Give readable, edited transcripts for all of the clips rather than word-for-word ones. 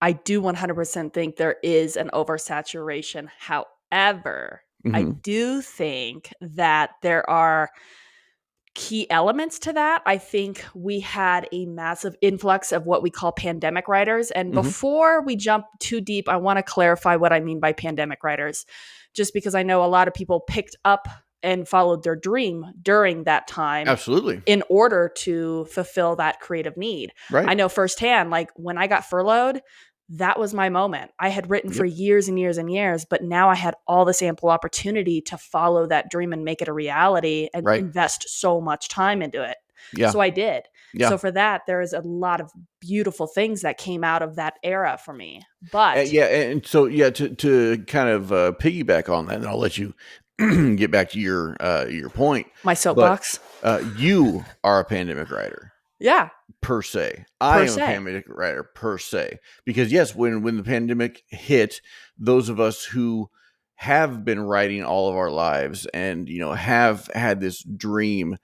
I do 100% think there is an oversaturation. However, I Hmm. do think that there are key elements to that. I think we had a massive influx of what we call pandemic writers. And Hmm. before we jump too deep, I want to clarify what I mean by pandemic writers, just because I know a lot of people picked up and followed their dream during that time Absolutely. in order to fulfill that creative need. I Right. know firsthand, like when I got furloughed, that was my moment. I had written for Yep. years and years and years, but now I had all this ample opportunity to follow that dream and make it a reality and Right. invest so much time into it. Yeah. So I did. Yeah. So for that, there is a lot of beautiful things that came out of that era for me. But Yeah. And so, yeah, to kind of piggyback on that, and I'll let you get back to your point. my But soapbox, you are a pandemic writer yeah, per se. I per am a se. pandemic writer per se, because yes, when the pandemic hit, those of us who have been writing all of our lives and have had this dream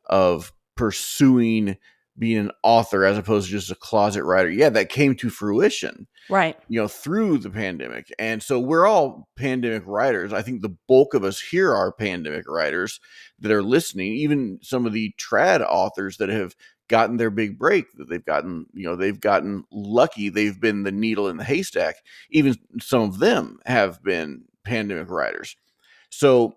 of pursuing being an author as opposed to just a closet writer, yeah, that came to fruition Right. through the pandemic. And so we're all pandemic writers. I think the bulk of us here are pandemic writers that are listening, even some of the trad authors that have gotten their big break, that they've gotten lucky. They've been the needle in the haystack. Even some of them have been pandemic writers. So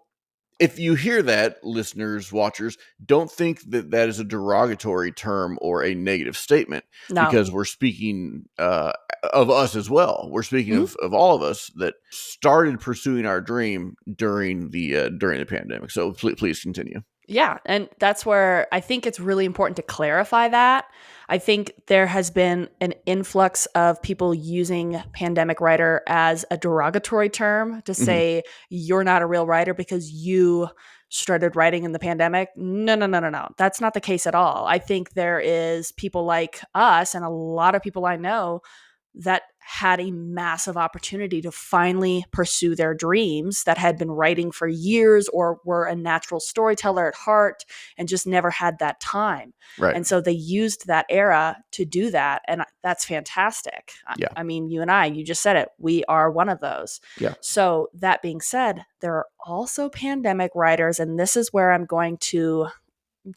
if you hear that, listeners, watchers, don't think that that is a derogatory term or a negative statement, No. because we're speaking of us as well. We're speaking Mhm. of all of us that started pursuing our dream during the pandemic. So please continue. Yeah, and that's where I think it's really important to clarify that. I think there has been an influx of people using pandemic writer as a derogatory term to Hmm. say you're not a real writer because you started writing in the pandemic. No, no, no, no, no. That's not the case at all. I think there is people like us and a lot of people I know that had a massive opportunity to finally pursue their dreams, that had been writing for years or were a natural storyteller at heart and just never had that time. Right. And so they used that era to do that. And that's fantastic. Yeah. I mean, you and I, you just said it, we are one of those. Yeah. So that being said, there are also pandemic writers, and this is where I'm going to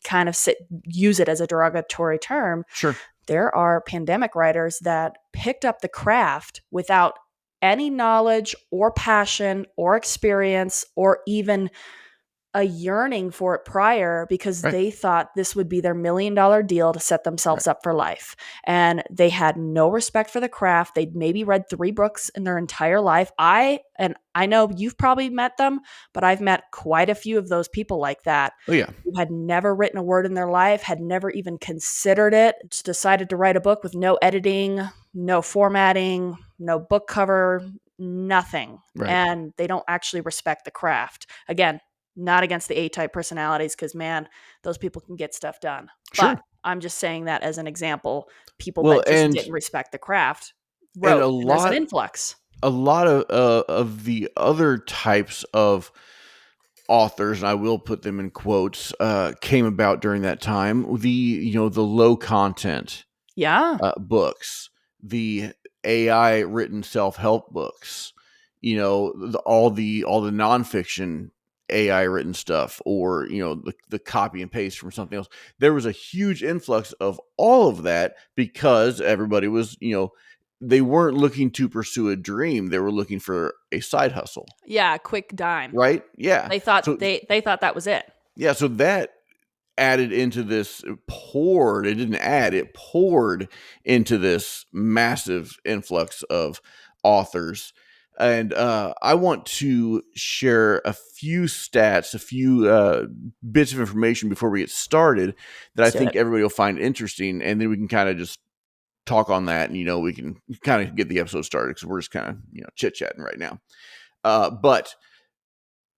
kind of use it as a derogatory term. Sure. There are pandemic writers that picked up the craft without any knowledge or passion or experience or even a yearning for it prior, because Right. they thought this would be their $1 million deal to set Right. themselves up for life. And they had no respect for the craft. They'd maybe read 3 books in their entire life. I know you've probably met them, but I've met quite a few of those people like that, Oh yeah. who had never written a word in their life, had never even considered it, just decided to write a book with no editing, no formatting, no book cover, nothing. Right. And they don't actually respect the craft. Again, not against the A-type personalities, because man, those people can get stuff done. But Sure. I'm just saying that as an example. People Well, that just didn't respect the craft and wrote, and there's an influx. a lot of the other types of authors, and I will put them in quotes, came about during that time. The low content Yeah. books, the AI written self help books, all the nonfiction AI written stuff, or the copy and paste from something else. There was a huge influx of all of that because everybody was, they weren't looking to pursue a dream; they were looking for a side hustle, Yeah, quick dime. right? Yeah. They thought So they thought that was it. yeah, so that added into this poured it didn't add it poured into this massive influx of authors. And I want to share a few stats, a few bits of information before we get started, that I Let's do think it. everybody will find interesting, and then we can kind of just talk on that, and we can kind of get the episode started, because we're just kind of chit-chatting right now. But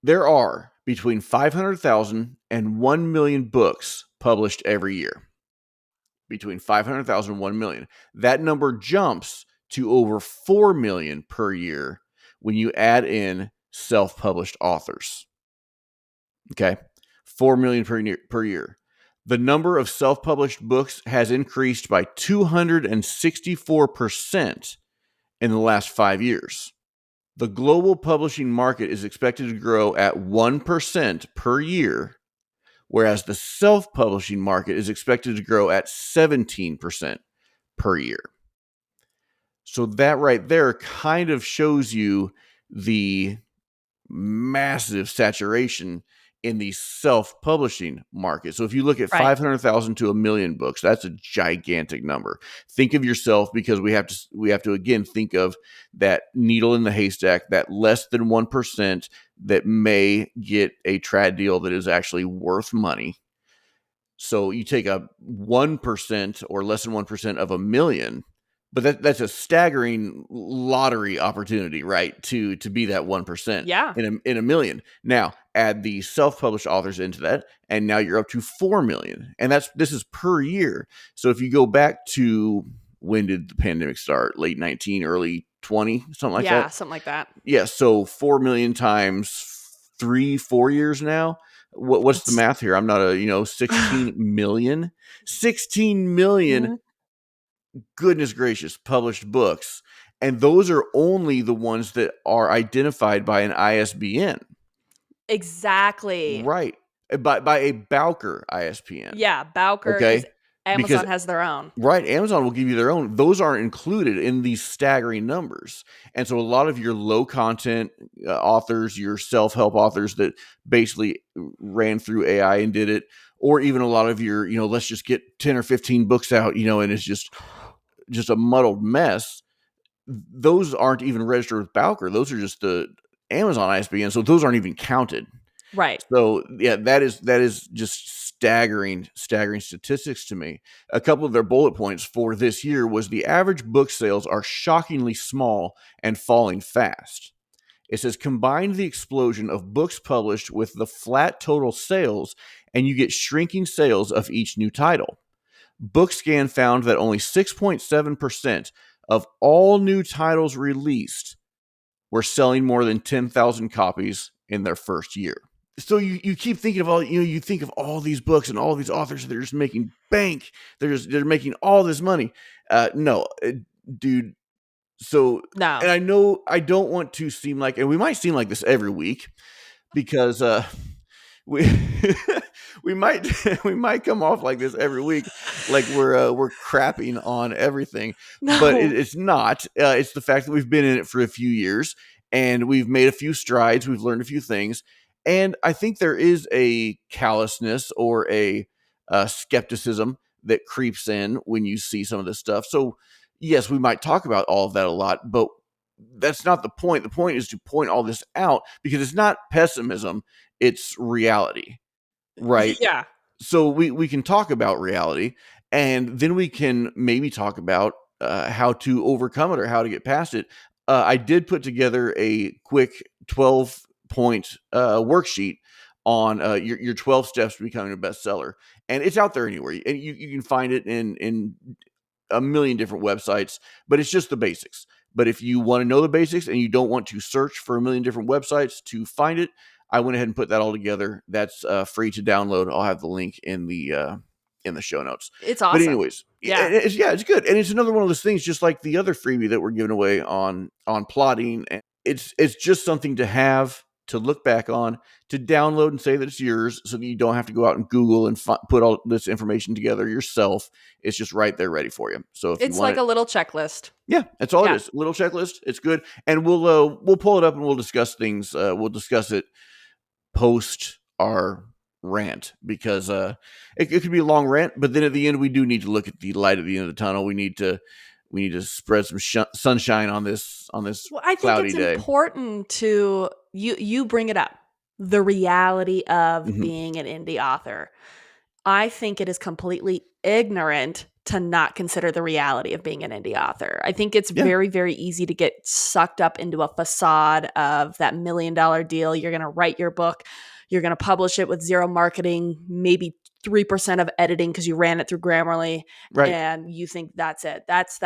there are between 500,000 and 1 million books published every year. Between 500,000 and 1 million. That number jumps to over 4 million per year when you add in self-published authors. Okay? 4 million per year. The number of self-published books has increased by 264% in the last 5 years. The global publishing market is expected to grow at 1% per year, whereas the self-publishing market is expected to grow at 17% per year. So that right there kind of shows you the massive saturation in the self-publishing market. So if you look at Right. 500,000 to a million books, that's a gigantic number. Think of yourself, because we have to again think of that needle in the haystack, that less than 1% that may get a trad deal that is actually worth money. So you take a 1% or less than 1% of a million, but that's a staggering lottery opportunity, right? To be that 1% Yeah. in a million. Now add the self-published authors into that, and now you're up to 4 million, and this is per year. So if you go back to, when did the pandemic start? Late 19, early 20, something like that. Yeah, something like that. Yeah, so 4 million times 3-4 years now. What's the It's math here? I'm not 16 million. 16 million, Mhm. goodness gracious, published books. And those are only the ones that are identified by an ISBN. Exactly. Right. By a Bowker ISBN. Yeah, Bowker, because Okay. Because Amazon has their own. right, Amazon will give you their own. Those aren't included in these staggering numbers. And so a lot of your low content authors, your self-help authors that basically ran through AI and did it, or even a lot of your, let's just get 10 or 15 books out, and it's just a muddled mess. Those aren't even registered with Bowker. Those are just the Amazon ISBN. So those aren't even counted. Right. So yeah, that is just staggering statistics to me. A couple of their bullet points for this year was the average book sales are shockingly small and falling fast. It says combine the explosion of books published with the flat total sales, and you get shrinking sales of each new title. Bookscan found that only 6.7% of all new titles released were selling more than 10,000 copies in their first year. So you keep thinking of all, you think of all these books and all these authors that are just making bank. They're making all this money. No, dude. So, No. and I know I don't want to seem like, and we might seem like this every week, because we we might we might come off like this every week, like we're crapping on everything, but No. it's not. It's the fact that we've been in it for a few years, and we've made a few strides. We've learned a few things, and I think there is a callousness or a skepticism that creeps in when you see some of this stuff. So yes, we might talk about all of that a lot, but that's not the point. The point is to point all this out, because it's not pessimism, it's reality, right? Yeah. So we can talk about reality, and then we can maybe talk about how to overcome it or how to get past it. I did put together a quick 12-point worksheet on your 12 steps to becoming a bestseller, and it's out there anywhere, and you can find it in a million different websites, but it's just the basics. But if you want to know the basics and you don't want to search for a million different websites to find it, I went ahead and put that all together. That's free to download. I'll have the link in the show notes. It's But awesome. anyways, Yeah. it's good, and it's another one of those things, just like the other freebie that we're giving away on plotting. And it's just something to have, to look back on, to download and say that it's yours, so that you don't have to go out and Google and put all this information together yourself. It's just right there, ready for you. So if you It's want like it, a little checklist. yeah, that's all it Yeah. is. Little checklist. It's good, and we'll pull it up and we'll discuss things. We'll discuss it post our rant, because it could be a long rant, but then at the end we do need to look at the light at the end of the tunnel. We need to spread some sunshine on this Well, I think cloudy it's day. important to you bring it up. The reality of Hmm. being an indie author. I think it is completely ignorant to not consider the reality of being an indie author. I think it's Yeah, very, very easy to get sucked up into a facade of that $1 million deal. You're going to write your book, you're going to publish it with zero marketing, maybe 3% of editing because you ran it through Grammarly, right, and you think that's it. That's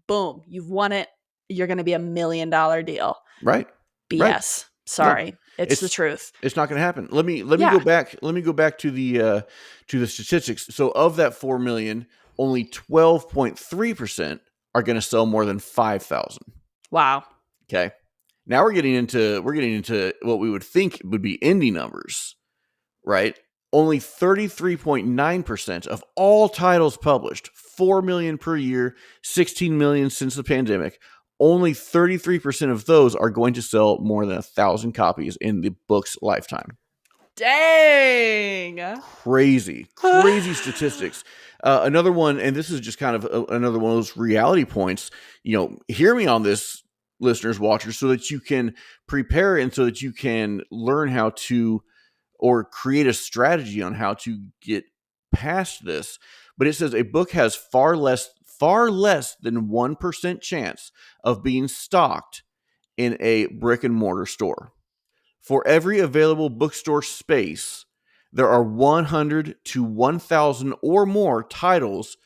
boom, you've won it. You're going to be $1 million deal. right, right. BS. No, Sorry. It's the it's truth. it's not going to happen. Let me go Yeah. back. Let me go back to the statistics. So of that 4 million, only 12.3% are going to sell more than 5,000. Wow. Okay. Now we're getting into what we would think would be indie numbers, right? Only 33.9% of all titles published, 4 million per year, 16 million since the pandemic. Only 33% of those are going to sell more than 1,000 copies in the book's lifetime. Dang. Crazy, crazy statistics. Another one, and this is just kind of another one of those reality points. Hear me on this, listeners, watchers, so that you can prepare and so that you can learn how to or create a strategy on how to get past this. But it says a book has far less than 1% chance of being stocked in a brick and mortar store. For every available bookstore space, there are 100 to 1,000 or more titles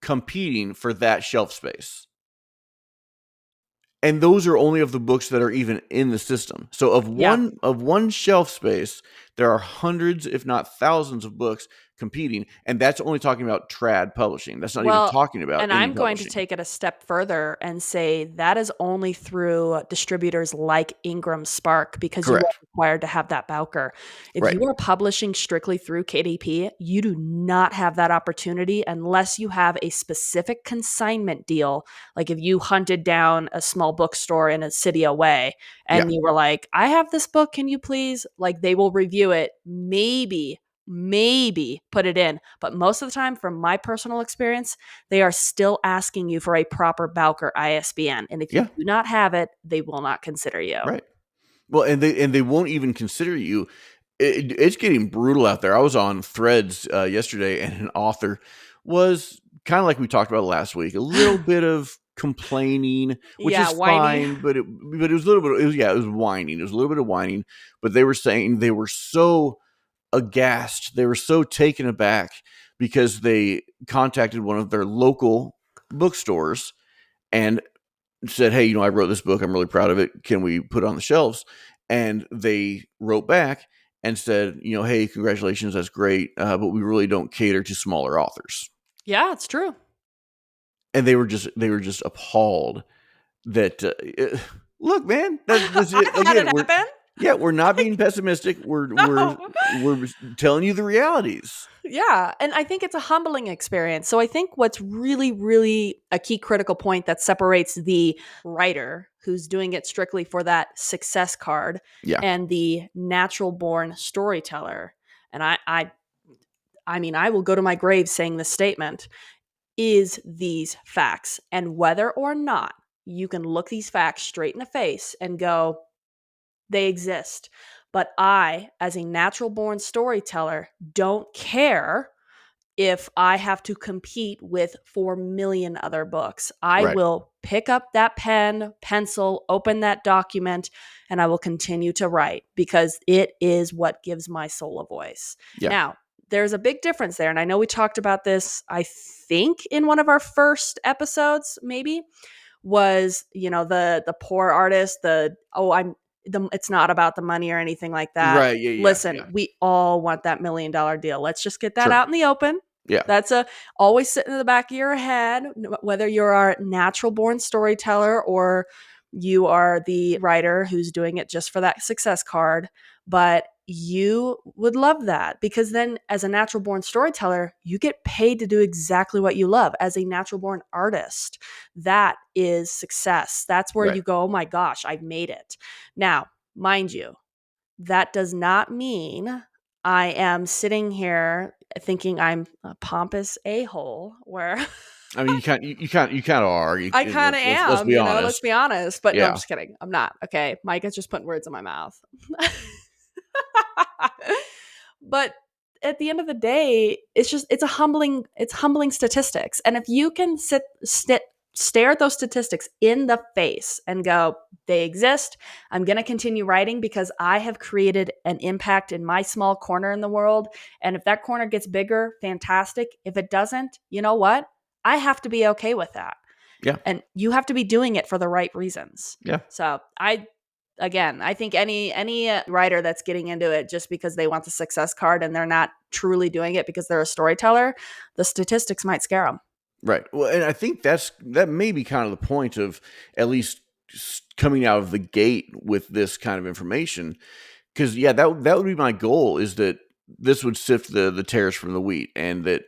competing for that shelf space. And those are only of the books that are even in the system. So of Yeah. one shelf space, there are hundreds, if not thousands, of books competing, and that's only talking about trad publishing. That's not even Well, talking about and indie I'm going to publishing. take it a step further and say that is only through distributors like Ingram Spark because you are Correct. required to have that Bowker. If Right. you are publishing strictly through KDP, you do not have that opportunity unless you have a specific consignment deal. Like if you hunted down a small bookstore in a city away Yeah. and you were like, I have this book, can you please? Like they will review it, maybe put it in. But most of the time, from my personal experience, they are still asking you for a proper Bowker ISBN. And if you Yeah. do not have it, they will not consider you. Right. Well, and they won't even consider you. It's getting brutal out there. I was on Threads yesterday, and an author was kind of like we talked about last week, a little bit of complaining, which Yeah, is whiny. fine, but it was a little bit. It was whining. It was a little bit of whining, but they were saying they were so aghast, they were so taken aback because they contacted one of their local bookstores and said, "Hey, I wrote this book. I'm really proud of it. Can we put it on the shelves?" And they wrote back and said, "Hey, congratulations, that's great, but we really don't cater to smaller authors." Yeah, it's true. And they were just appalled that. Look, man, that's it. I've had Again, it happen. we're not being pessimistic. We're we're No. we're telling you the realities. Yeah. And I think it's a humbling experience. So I think what's really, really a key critical point that separates the writer who's doing it strictly for that success card Yeah, and the natural born storyteller. And I mean, I will go to my grave saying this statement is these facts. And whether or not you can look these facts straight in the face and go, they exist. But I, as a natural born storyteller, don't care if I have to compete with 4 million other books. I right. will pick up that pen, pencil, open that document, and I will continue to write because it is what gives my soul a voice. Yeah, Now, there's a big difference there. And I know we talked about this, I think, in one of our first episodes, maybe, was, the poor artist, it's not about the money or anything like that. right. Yeah, yeah, Listen, yeah. we all want that $1 million deal. Let's just get that Sure. out in the open. Yeah, That's a always sitting in the back of your head, whether you're a natural born storyteller or you are the writer who's doing it just for that success card. But you would love that because then, as a natural born storyteller, you get paid to do exactly what you love. As a natural born artist, that is success. That's where right. you go, oh my gosh, I've made it. Now, mind you, that does not mean I am sitting here thinking I'm a pompous a-hole where I mean, you kind of are. I kind of Let's am, be let's honest. be honest. But no, I'm Yeah. just kidding. I'm not. Okay. Micah's just putting words in my mouth. But at the end of the day, it's humbling statistics. And if you can stare at those statistics in the face and go, they exist. I'm going to continue writing because I have created an impact in my small corner in the world. And if that corner gets bigger, fantastic. If it doesn't, you know what? I have to be okay with that. Yeah. And you have to be doing it for the right reasons. Yeah. So I think any writer that's getting into it just because they want the success card and they're not truly doing it because they're a storyteller, the statistics might scare them. Right. Well, and I think that may be kind of the point of at least coming out of the gate with this kind of information. Because yeah, that would be my goal, is that this would sift the tares from the wheat, and that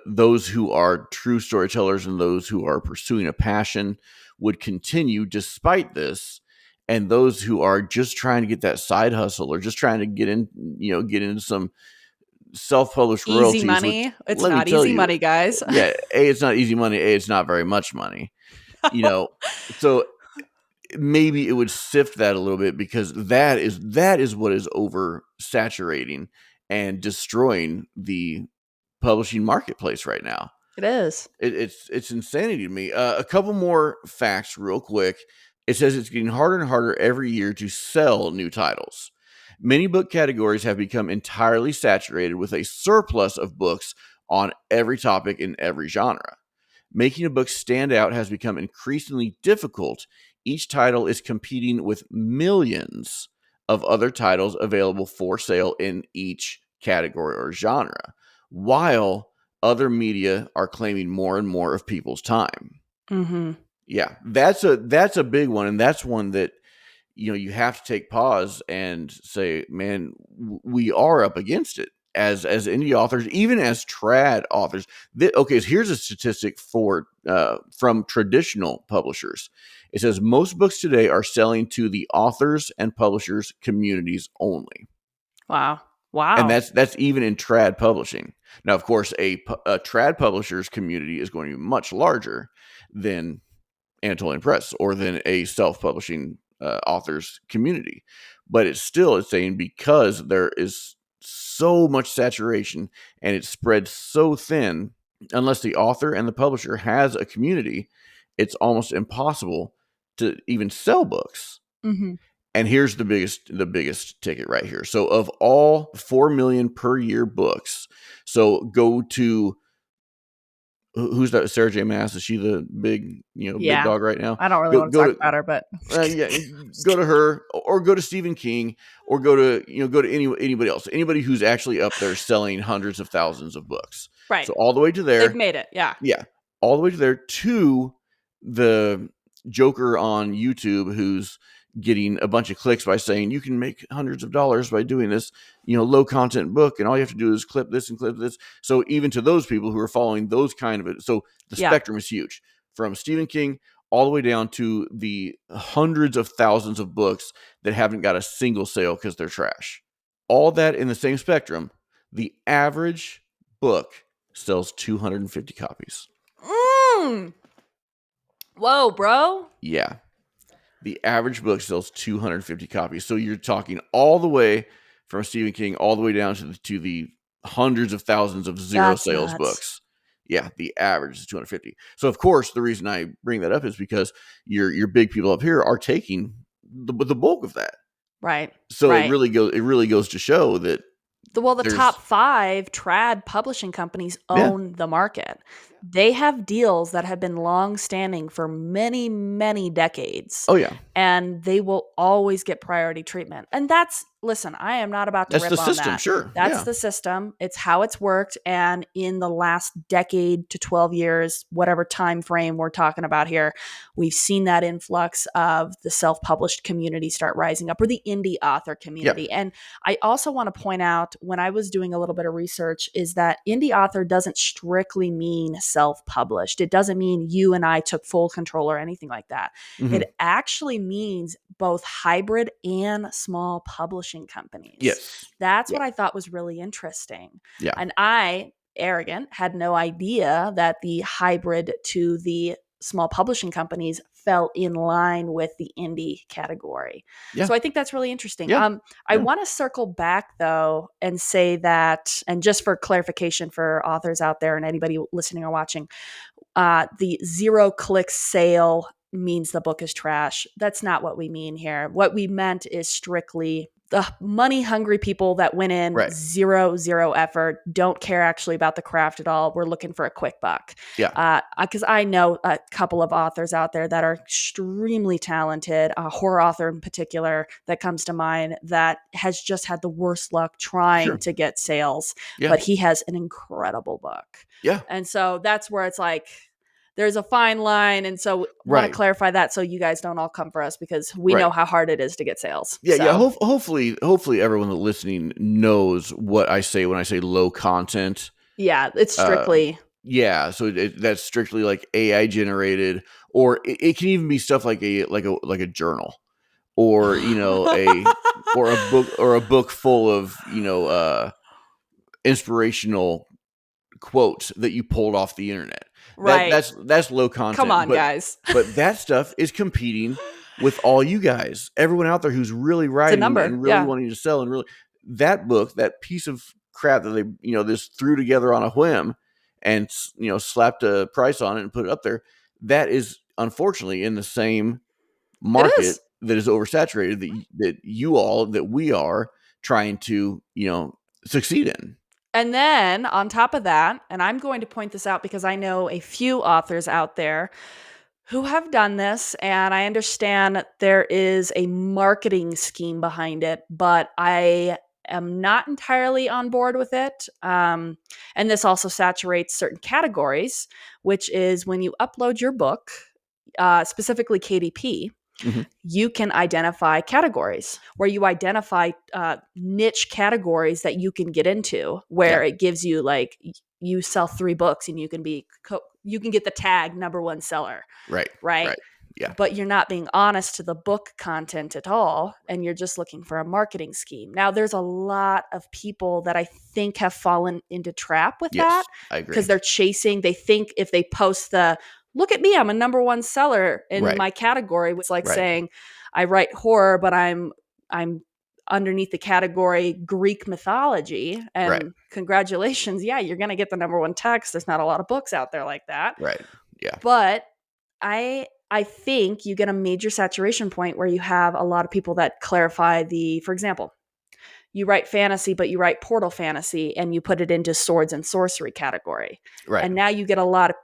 those who are true storytellers and those who are pursuing a passion would continue despite this, and those who are just trying to get that side hustle or just trying to get into some self-published Easy royalties, which money. It's let me not tell easy you, money, guys. yeah, a, it's not easy money, a, it's not very much money, you know. So maybe it would sift that a little bit, because that is what is oversaturating and destroying the publishing marketplace right now. It is. It's insanity to me. A couple more facts, real quick. It says it's getting harder and harder every year to sell new titles. Many book categories have become entirely saturated with a surplus of books on every topic in every genre. Making a book stand out has become increasingly difficult. Each title is competing with millions of other titles available for sale in each category or genre, while other media are claiming more and more of people's time. Mm-hmm. Yeah, that's a big one, and that's one that you have to take pause and say, man, we are up against it as indie authors, even as trad authors. Okay, so here's a statistic for from traditional publishers. It says most books today are selling to the authors and publishers communities only, Wow. and Wow. that's even in trad publishing. Now, of course, a trad publishers community is going to be much larger than Anatolian Press or than a self-publishing authors community. But it's saying, because there is so much saturation and it's spread so thin, unless the author and the publisher has a community, it's almost impossible to even sell books. Mm-hmm. And here's the biggest ticket right here. So of all 4 million per year books, so go to, who's that? Sarah J. Maas, is she the big Yeah. dog right now? I don't really Go want to go talk to about her, but yeah, go to her, or go to Stephen King, or go to anybody else, anybody who's actually up there selling hundreds of thousands of books. right. So all the way to They've there, made it. Yeah. yeah, all the way to there, to the joker on YouTube who's getting a bunch of clicks by saying you can make hundreds of dollars by doing this, low content book, and all you have to do is clip this and clip this. So even to those people who are following those kind of it, so the Yeah. spectrum is huge, from Stephen King all the way down to the hundreds of thousands of books that haven't got a single sale because they're trash. All that in the same spectrum, the average book sells 250 copies. Mm. Whoa, bro. Yeah. The average book sells 250 copies. So you're talking all the way from Stephen King all the way down to the hundreds of thousands of zero That's sales nuts. books. Yeah, the average is 250. So of course, the reason I bring that up is because your big people up here are taking the bulk of that. Right. So Right. it really goes to show that The there's, top 5 trad publishing companies yeah, own the market. They have deals that have been long-standing for many, many decades, oh yeah, and they will always get priority treatment. And listen, I am not about to that's the rip on system. that. Sure, That's yeah, the system. It's how it's worked, and in the last decade to 12 years, whatever time frame we're talking about here, we've seen that influx of the self-published community start rising up, or the indie author yeah, community. And I also want to point out, when I was doing a little bit of research, is that indie author doesn't strictly mean self-published. It doesn't mean you and I took full control or anything like that. hmm, It actually means both hybrid and small publishing companies. yes, That's yeah, what I thought was really interesting. yeah, And I, arrogant, had no idea that the hybrid to the small publishing companies fell in line with the indie category. yeah, So I think that's really interesting. yeah, I yeah, want to circle back though and say that, and just for clarification for authors out there and anybody listening or watching, the 0-click sale means the book is trash. That's not what we mean here. What we meant is strictly the money hungry people that went in right, zero effort, don't care actually about the craft at all. We're looking for a quick buck. yeah, Because I know a couple of authors out there that are extremely talented, a horror author in particular that comes to mind, that has just had the worst luck trying sure, to get sales, yeah, but he has an incredible book. yeah, And so that's where it's like, there's a fine line. And so want to Right. clarify that so you guys don't all come for us because we know Right. how hard it is to get sales. Yeah, yeah. So Hopefully, everyone that's listening knows what I say when I say low content. yeah, it's Uh, strictly yeah, so that's strictly like AI generated, or it can even be stuff like a journal, or a book full of inspirational quotes that you pulled off the internet. right. That's low Come content, on, guys. but that stuff is competing with all you guys, everyone out there who's really It's a writing number. and really Yeah. wanting to sell, and really that book, that piece of crap that they just threw together on a whim and slapped a price on it and put it up there. That is unfortunately in the same It market is. that is oversaturated that we are trying to succeed in. And then on top of that, and I'm going to point this out because I know a few authors out there who have done this, and I understand there is a marketing scheme behind it, but I am not entirely on board with it. And this also saturates certain categories, which is when you upload your book, specifically KDP, Mhm. you can identify categories where you identify niche categories that you can get into Yeah. where it gives you like you sell 3 books and you can be you can get the tag number one seller, Right. right? Right. Yeah. But you're not being honest to the book content at all, and you're just looking for a marketing scheme. Now there's a lot of people that I think have fallen into trap with that Yes, I because agree. they think if they post the look at me, I'm a number one seller in Right. my category, was like Right. saying I write horror, but I'm underneath the category Greek mythology. Right. And congratulations, yeah, you're gonna get the number one text. There's not a lot of books out there like that. Right. Yeah. But I think you get a major saturation point where you have a lot of people that clarify for example, you write fantasy, but you write portal fantasy and you put it into swords and sorcery category. Right. And now you get a lot of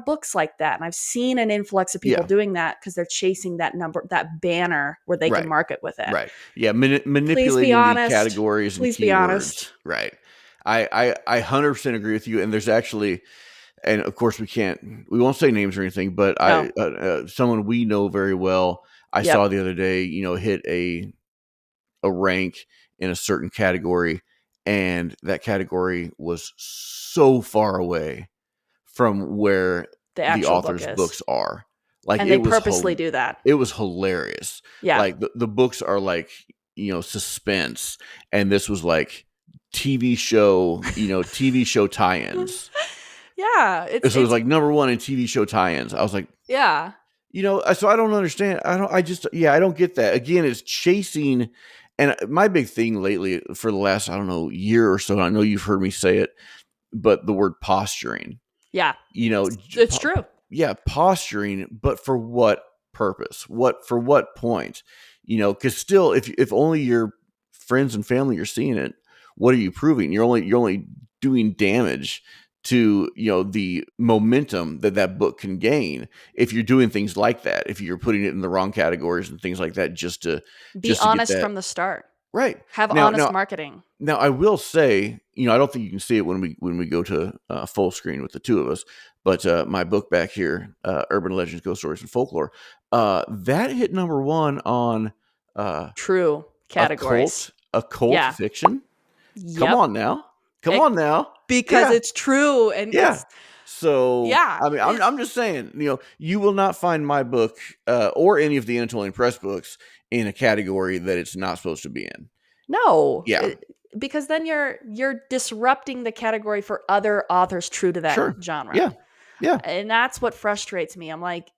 books like that. And I've seen an influx of people Yeah. doing that because they're chasing that banner where they can Right. market with it. Right. Yeah. Please be Manipulating the honest. categories and Please be keywords. honest. Right. I 100% agree with you. And there's actually, and of course we won't say names or anything, but No. someone we know very well, I saw Yep. the other day, hit a rank in a certain category, and that category was so far away from where The the actual book author's is. books are. Like And they purposely do that. it was hilarious. Yeah. Like the books are like, suspense, and this was like TV show tie-ins. Yeah. And so it was It's like number 1 in TV show tie-ins. I was like, yeah. so I don't understand. I don't get that. Again, it's chasing. And my big thing lately for the last, I don't know, year or so, I know you've heard me say it, but the word posturing, Yeah. you know, It's true. yeah, posturing, but for what purpose? For what point? Because still, if only your friends and family are seeing it, what are you proving? You're only doing damage to the momentum that book can gain if you're doing things like that. If you're putting it in the wrong categories and things like that, Be just to get honest that from the start. right Have now. honest marketing. Now, I will say, I don't think you can see it when we go to full screen with the two of us, but my book back here, Urban Legends, Ghost Stories, and Folklore, that hit number 1 on uh, True categories. occult Yeah. fiction. Come Yep. on now, come It, on now, because yeah, it's true and yeah. it's So, yeah. I mean, I'm just saying, you will not find my book or any of the Anatolian Press books in a category that it's not supposed to be in. No, Yeah, because then you're disrupting the category for other authors true to that sure, genre. yeah, yeah, And that's what frustrates me. I'm like,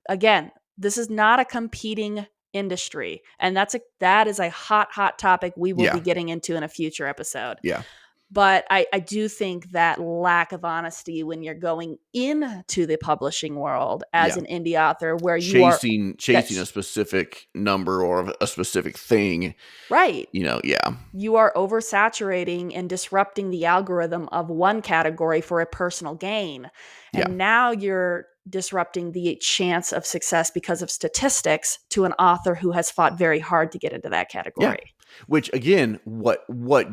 again, this is not a competing industry. And that is a hot topic we will yeah, be getting into in a future episode. yeah. But I do think that lack of honesty when you're going into the publishing world as Yeah. an indie author, where you are Chasing a that's specific number or a specific thing, right. yeah. You are oversaturating and disrupting the algorithm of one category for a personal gain. Yeah. And now you're disrupting the chance of success because of statistics to an author who has fought very hard to get into that Yeah. category. Which again, what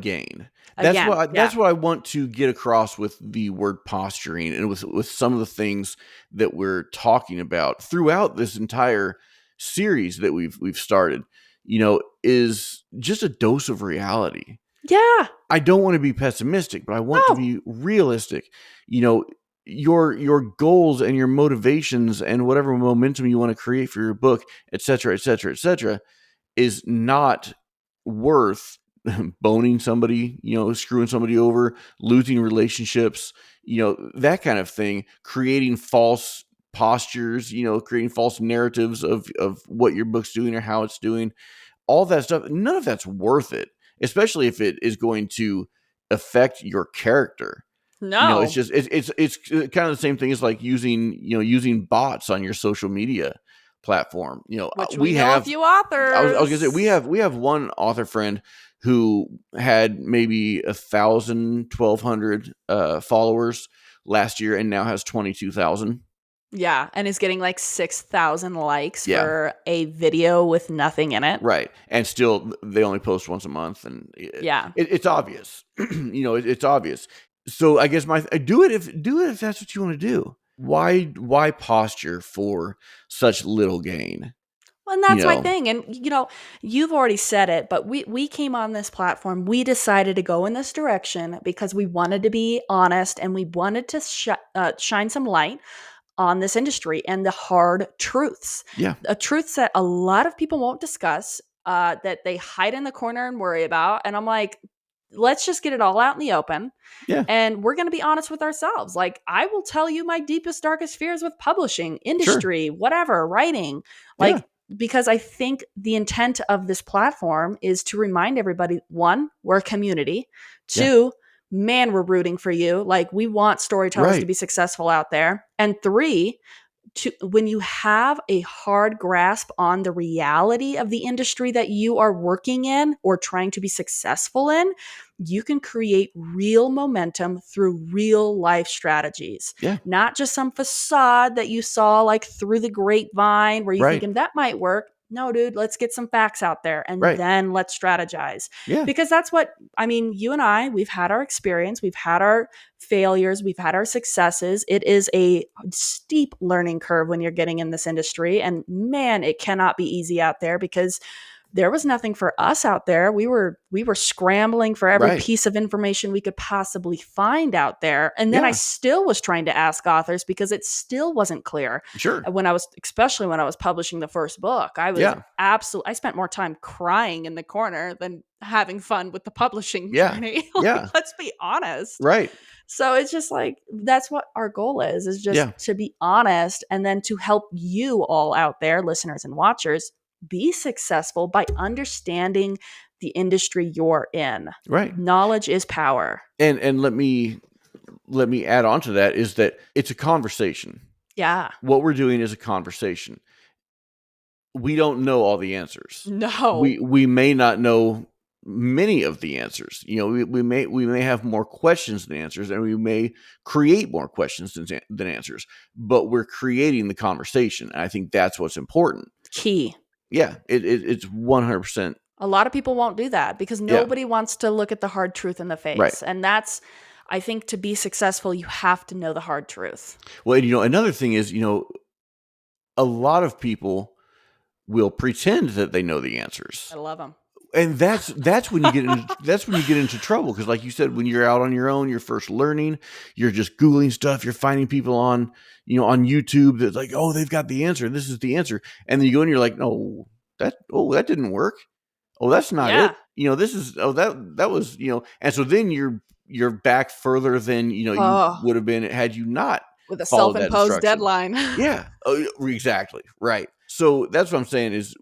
gain? Again, yeah. That's what I want to get across with the word posturing and with some of the things that we're talking about throughout this entire series that we've started, is just a dose of reality. Yeah. I don't want to be pessimistic, but I want to No. be realistic. You know, your goals and your motivations and whatever momentum you want to create for your book, et cetera, et cetera, et cetera, is not worth boning somebody, screwing somebody over, losing relationships, that kind of thing, creating false postures, creating false narratives of what your book's doing or how it's doing, all that stuff. None of that's worth it, especially if it is going to affect your character. It's No. just it's kind of the same thing as like using bots on your social media platform. Which we We know a have few I was gonna say authors. we have one author friend who had maybe 1,000, 1,200 followers last year and now has 22,000. Yeah, and is getting like 6,000 likes Yeah, for a video with nothing in it. right. And still, they only post once a month, and Yeah. it's obvious. It's obvious. So I guess my do it if that's what you want to do. Why posture for such little gain? Well, and You that's my know, thing. And you've already said it, but we came on this platform. We decided to go in this direction because we wanted to be honest and we wanted to shine some light on this industry and the hard truths, yeah, truths that a lot of people won't discuss, that they hide in the corner and worry about. And I'm like, let's just get it all out in the open. yeah, And we're going to be honest with ourselves. Like, I will tell you my deepest, darkest fears with publishing, sure, industry, whatever, writing. yeah, Like, because I think the intent of this platform is to remind everybody, one, we're a community. yeah, Two, man, we're rooting for you. Like, we want storytellers to right, be successful out there. And three, when you have a hard grasp on the reality of the industry that you are working in or trying to be successful in, you can create real momentum through real life strategies, yeah, not just some facade that you saw like through the grapevine where you right, thinking that might work. No, dude, let's get some facts out there and right, then let's strategize. yeah, Because that's what I mean, you and I, we've had our experience, we've had our failures, we've had our successes. It is a steep learning curve when you're getting in this industry. And man, it cannot be easy out there because there was nothing for us out there. We were scrambling for every right, piece of information we could possibly find out there. And then I yeah, still was trying to ask authors because it still wasn't clear. sure, When I was especially when I was publishing the first book, yeah, I spent more time crying in the corner than having fun with the publishing yeah, journey. Like, yeah, let's be honest. right, So it's just like that's what our goal is just yeah, to be honest and then to help you all out there, listeners and watchers, be successful by understanding the industry you're in. right. Knowledge is power. And let me add on to that is that it's a conversation. Yeah. What we're doing is a conversation. We don't know all the answers. No. We may not know many of the answers. We may have more questions than answers, and we may create more questions than answers. But we're creating the conversation, and I think that's what's important. Key. Yeah, it's 100%. A lot of people won't do that because Yeah, nobody wants to look at the hard truth in the right. face. And that's, I think, to be successful, you have to know the hard truth. Well, and, another thing is, a lot of people will pretend that they know the I answers. love them. And that's when you get into trouble, because like you said, when you're out on your own, you're first learning, you're just googling stuff, you're finding people on YouTube that's like, oh, they've got the answer, this is the answer, and then you go and you're like, no, that didn't work. Oh, that's not it. Yeah. This is, oh, that was, and so then you're back further than you Oh, would have been had you not with a self followed that imposed instruction. deadline. Yeah. Oh, exactly. Right. So that's what I'm saying is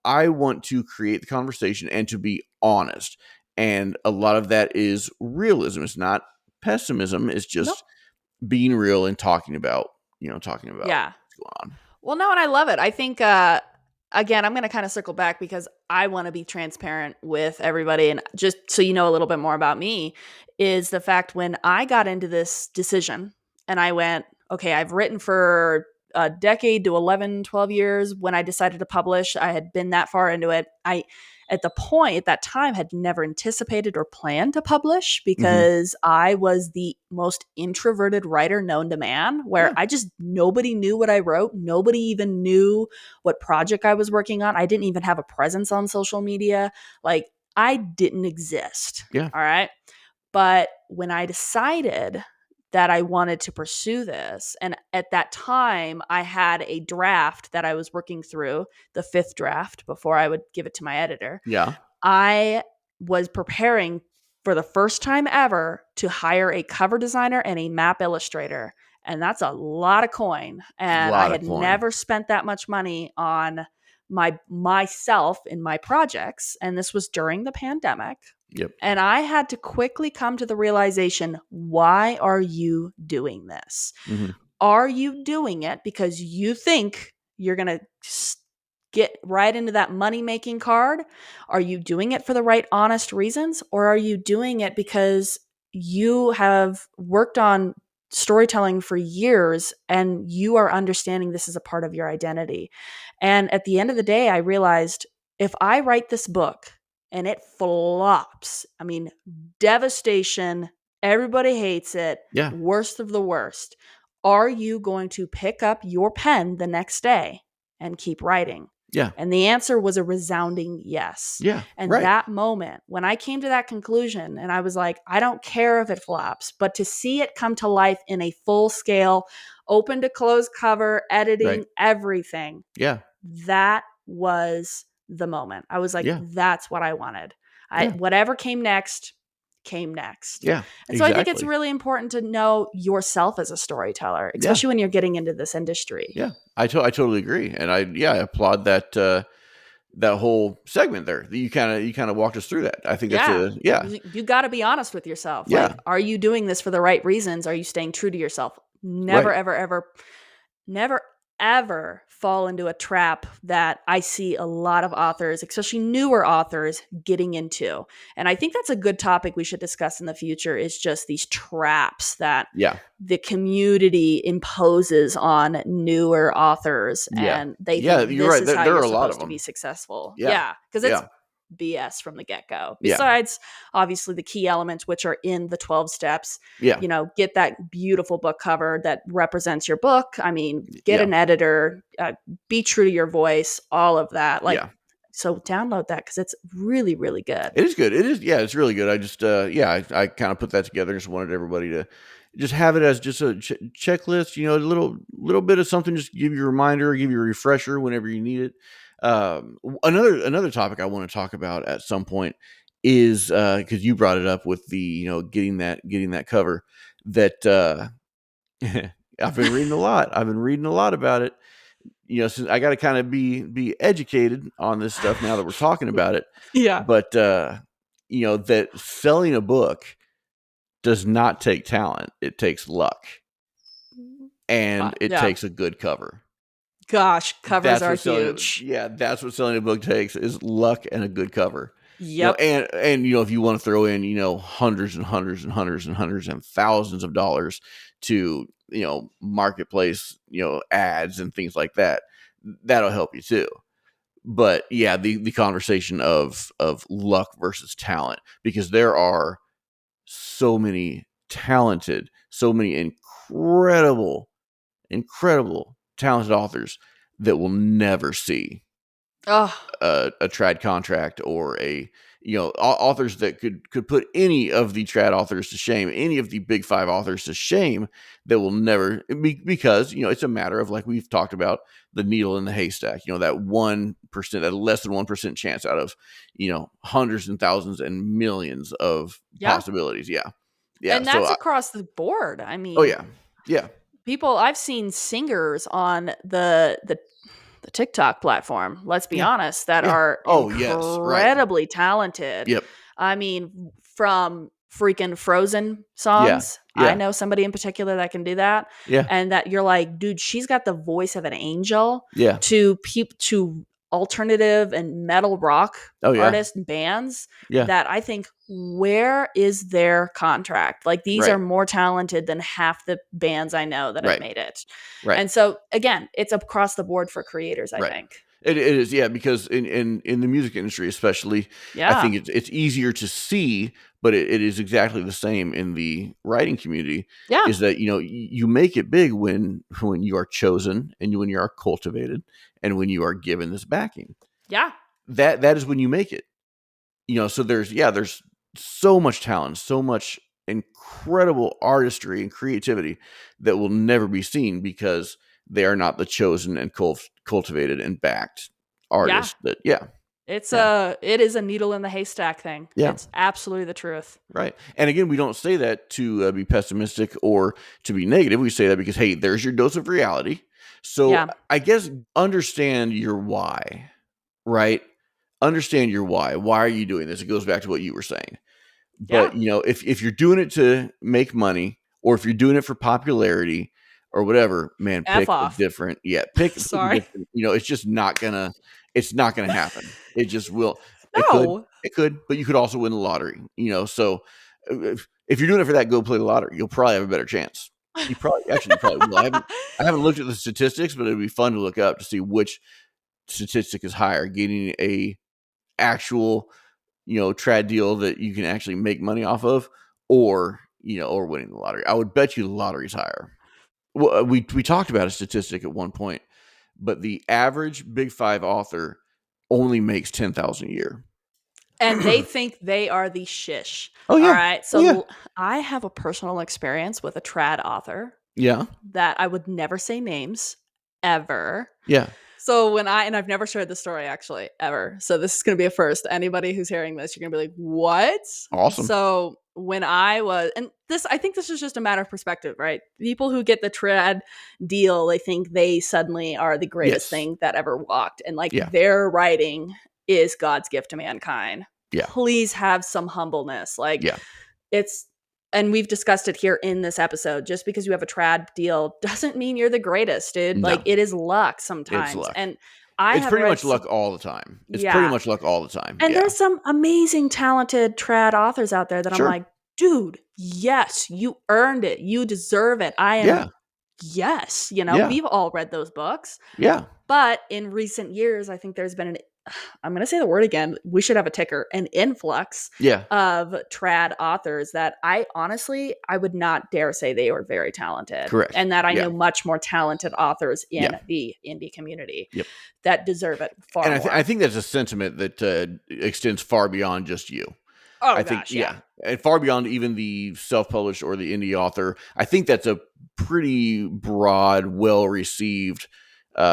I want to create the conversation and to be honest. And a lot of that is realism. It's not pessimism. It's Nope. just being real and talking about Yeah. what's going on. Well, no, and I love it. I think, again, I'm going to kind of circle back because I want to be transparent with everybody. And just so you know a little bit more about me, is the fact when I got into this decision and I went, okay, I've written for a decade to 11, 12 years when I decided to publish. I had been that far into it. At that time, had never anticipated or planned to publish Mhm. because I was the most introverted writer known to man, where Yeah. nobody knew what I wrote. Nobody even knew what project I was working on. I didn't even have a presence on social media. Like, I didn't exist. Yeah. All right. But when I decided that I wanted to pursue this, and at that time, I had a draft that I was working through, the fifth draft, before I would give it to my editor. Yeah. I was preparing for the first time ever to hire a cover designer and a map illustrator. And that's a lot of coin. And I Lot of had coin. never spent that much money on myself in my projects. And this was during the pandemic. Yep. And I had to quickly come to the realization, why are you doing this? Mhm. Are you doing it because you think you're going to get right into that money making card? Are you doing it for the right, honest reasons? Or are you doing it because you have worked on storytelling for years and you are understanding this is a part of your identity? And at the end of the day, I realized if I write this book and it flops, I mean, devastation, everybody hates it, Yeah. worst of the worst. Are you going to pick up your pen the next day and keep writing? Yeah. And the answer was a resounding yes. Yeah. And Right. that moment, when I came to that conclusion and I was like, I don't care if it flops, but to see it come to life in a full scale, open to close cover, Right. editing, everything, Yeah. that was the moment. I was like, Yeah. that's what I wanted. Yeah. Whatever came next came next. Yeah. And so I think it's Exactly. really important to know yourself as a storyteller, Yeah. especially when you're getting into this industry. Yeah. I totally agree, and I applaud that that whole segment there. That you kind of walked us through that. I think that's Yeah. a yeah. You got to be honest with yourself. Yeah. Like, are you doing this for the right reasons? Are you staying true to yourself? Never, Right. ever, ever, never, ever fall into a trap that I see a lot of authors, especially newer authors, getting into. And I think that's a good topic we should discuss in the future, is just these traps that Yeah. the community imposes on newer authors, Yeah. and they Yeah, think you're this right. is how There you're are a lot of supposed to be them. successful. Yeah. Yeah, because it's Yeah. BS from the get-go. Yeah. Besides, obviously, the key elements, which are in the 12 steps, Yeah. get that beautiful book cover that represents your book. I mean, get Yeah. an editor, be true to your voice, all of that. Like, Yeah. so download that because it's really, really good. It is good. It is, yeah, it's really good. I just, yeah, I kind of put that together. Just wanted everybody to just have it as just a checklist. A little bit of something, just give you a reminder, give you a refresher whenever you need it. Another topic I want to talk about at some point is because you brought it up with the getting that cover that I've been reading a lot. I've been reading a lot about it. Since I got to kind of be educated on this stuff now that we're talking about it. Yeah. But that selling a book does not take talent. It takes luck, and it Yeah. takes a good cover. Gosh, covers That's are what selling huge. yeah, that's what selling a book takes, is luck and a good cover. Yep. And if you want to throw in, hundreds and hundreds and hundreds and hundreds and thousands of dollars to, marketplace, ads and things like that, that'll help you too. But yeah, the conversation of luck versus talent, because there are so many talented, so many incredible talented authors that will never see Oh, a trad contract, or authors that could put any of the trad authors to shame, any of the big five authors to shame, that will never because it's a matter of, like we've talked about, the needle in the haystack, that 1%, that less than 1% chance out of hundreds and thousands and millions of yeah. possibilities. Yeah. And So that's across the board. I oh mean, yeah. Yeah. people, I've seen singers on the TikTok platform, let's be Yeah. honest, that Yeah. are Oh yes, right. incredibly talented. Yep. I mean, from freaking Frozen Yeah. songs, I Yeah. know somebody in particular that can do that, Yeah. and that you're like, dude, she's got the voice of an angel Yeah. to alternative and metal rock Oh yeah. artists and bands Yeah. that I think, where is their contract? Like, these Right. are more talented than half the bands I know that have Right. made it. Right. And so again, it's across the board for creators, I Right. think. It is, yeah, because in the music industry, especially, I Yeah. think it's easier to see, but it is exactly the same in the writing community. Yeah. Is that you make it big when you are chosen and when you are cultivated and when you are given this backing. Yeah. That is when you make it. So there's so much talent, so much incredible artistry and creativity that will never be seen because they are not the chosen and cultivated and backed Yeah. artists that yeah, It is a needle in the haystack thing. yeah, It's absolutely the truth. right. And again, we don't say that to be pessimistic or to be negative. We say that because, hey, there's your dose of reality. So Yeah. I guess understand your why, right? Understand your why. Why are you doing this? It goes back to what you were saying. Yeah. But, if you're doing it to make money or if you're doing it for popularity or whatever, man, F pick a off. different yeah, pick a Sorry. different it's not gonna happen. It just will. It could, No. but you could also win the lottery. So if you're doing it for that, go play the lottery. You'll probably have a better chance. You probably will. I haven't looked at the statistics, but it'd be fun to look up to see which statistic is higher, getting a actual trad deal that you can actually make money off of, or winning the lottery. I would bet you the lottery's higher. Well, we talked about a statistic at one point, but the average Big Five author only makes 10,000 a year. And they think they are the shish. Oh All yeah, right. oh yeah, So I have a personal experience with a trad author yeah, that I would never say names ever. yeah. So and I've never shared this story actually ever. So this is going to be a first. Anybody who's hearing this, you're going to be like, "What?" Awesome. So when I was, and this, I think this is just a matter of perspective, right? People who get the trad deal, they think they suddenly are the greatest Yes. thing that ever walked, and like Yeah. their writing is God's gift to mankind. Yeah. Please have some humbleness. Like, Yeah. it's, and we've discussed it here in this episode, just because you have a trad deal doesn't mean you're the greatest, dude. Like, No, it is luck it's sometimes. luck. And I It's have pretty read much some, luck all the time. It's pretty yeah. much luck all the time. And Yeah. there's some amazing, talented trad authors out there that I'm Sure. like, dude, yes, you earned it. You deserve it. I am, Yeah. yes, Yeah. we've all read those books. Yeah. But in recent years, I think there's been I'm going to say the word again. We should have a ticker, an influx Yeah. of trad authors that I would not dare say they were very talented, Correct. and that I Yeah. know much more talented authors in Yeah. the indie community Yep. that deserve it far And I more. think that's a sentiment that extends far beyond just you. Oh I think, gosh, yeah. yeah, and far beyond even the self-published or the indie author. I think that's a pretty broad, well-received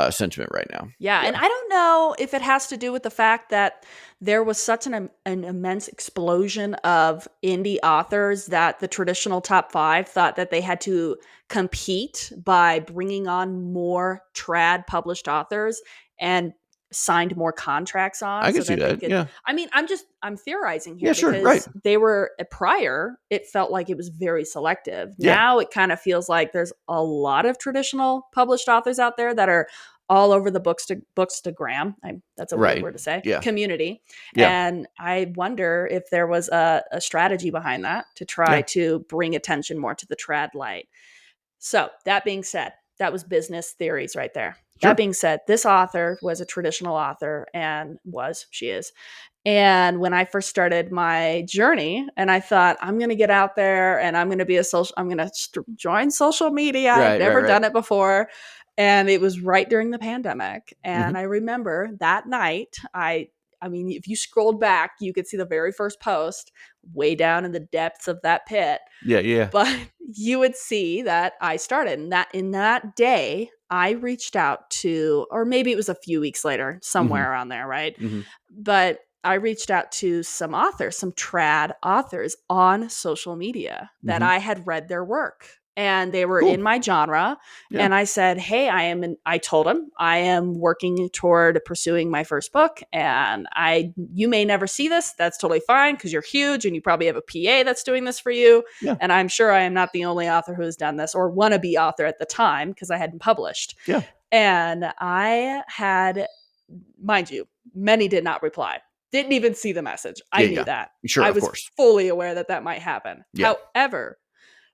sentiment right now. Yeah, Yeah. and I don't know if it has to do with the fact that there was such an immense explosion of indie authors that the traditional top 5 thought that they had to compete by bringing on more trad published authors and signed more contracts on I can so see that they that. could. Yeah. I mean, I'm theorizing Yeah. here Sure. Right. because they were prior, it felt like it was very selective. Yeah. Now it kind of feels like there's a lot of traditional published authors out there that are all over the bookstagram. That's a weird Right. word to say. Yeah. Community, Yeah. and I wonder if there was a strategy behind that to try Yeah. to bring attention more to the trad light. So that being said, that was business theories right there. That Sure. being said, this author was a traditional author and she is. And when I first started my journey, and I thought, I'm going to get out there and I'm going to be I'm going to join social media. I've Right. Right. never Right. done it before. And it was right during the pandemic. Hmm. And I remember that night, I mean, if you scrolled back, you could see the very first post way down in the depths of that pit. Yeah. Yeah. But you would see that I started, and that in that day, I reached out to, or maybe it was a few weeks later, Hmm. somewhere around there, right? Hmm. But I reached out to some authors, some trad authors on social media that Hmm. I had read their work, and they were Cool. in my genre. Yeah. And I said, hey, I told them I am working toward pursuing my first book. And you may never see this. That's totally fine because you're huge and you probably have a PA that's doing this for you. Yeah. And I'm sure I am not the only author who has done this, or wannabe author at the time, because I hadn't published. Yeah. And I had mind you, many did not reply. Didn't even see the message. I Yeah, knew yeah. that. Sure, I of was course. fully aware that that might happen. Yeah. However,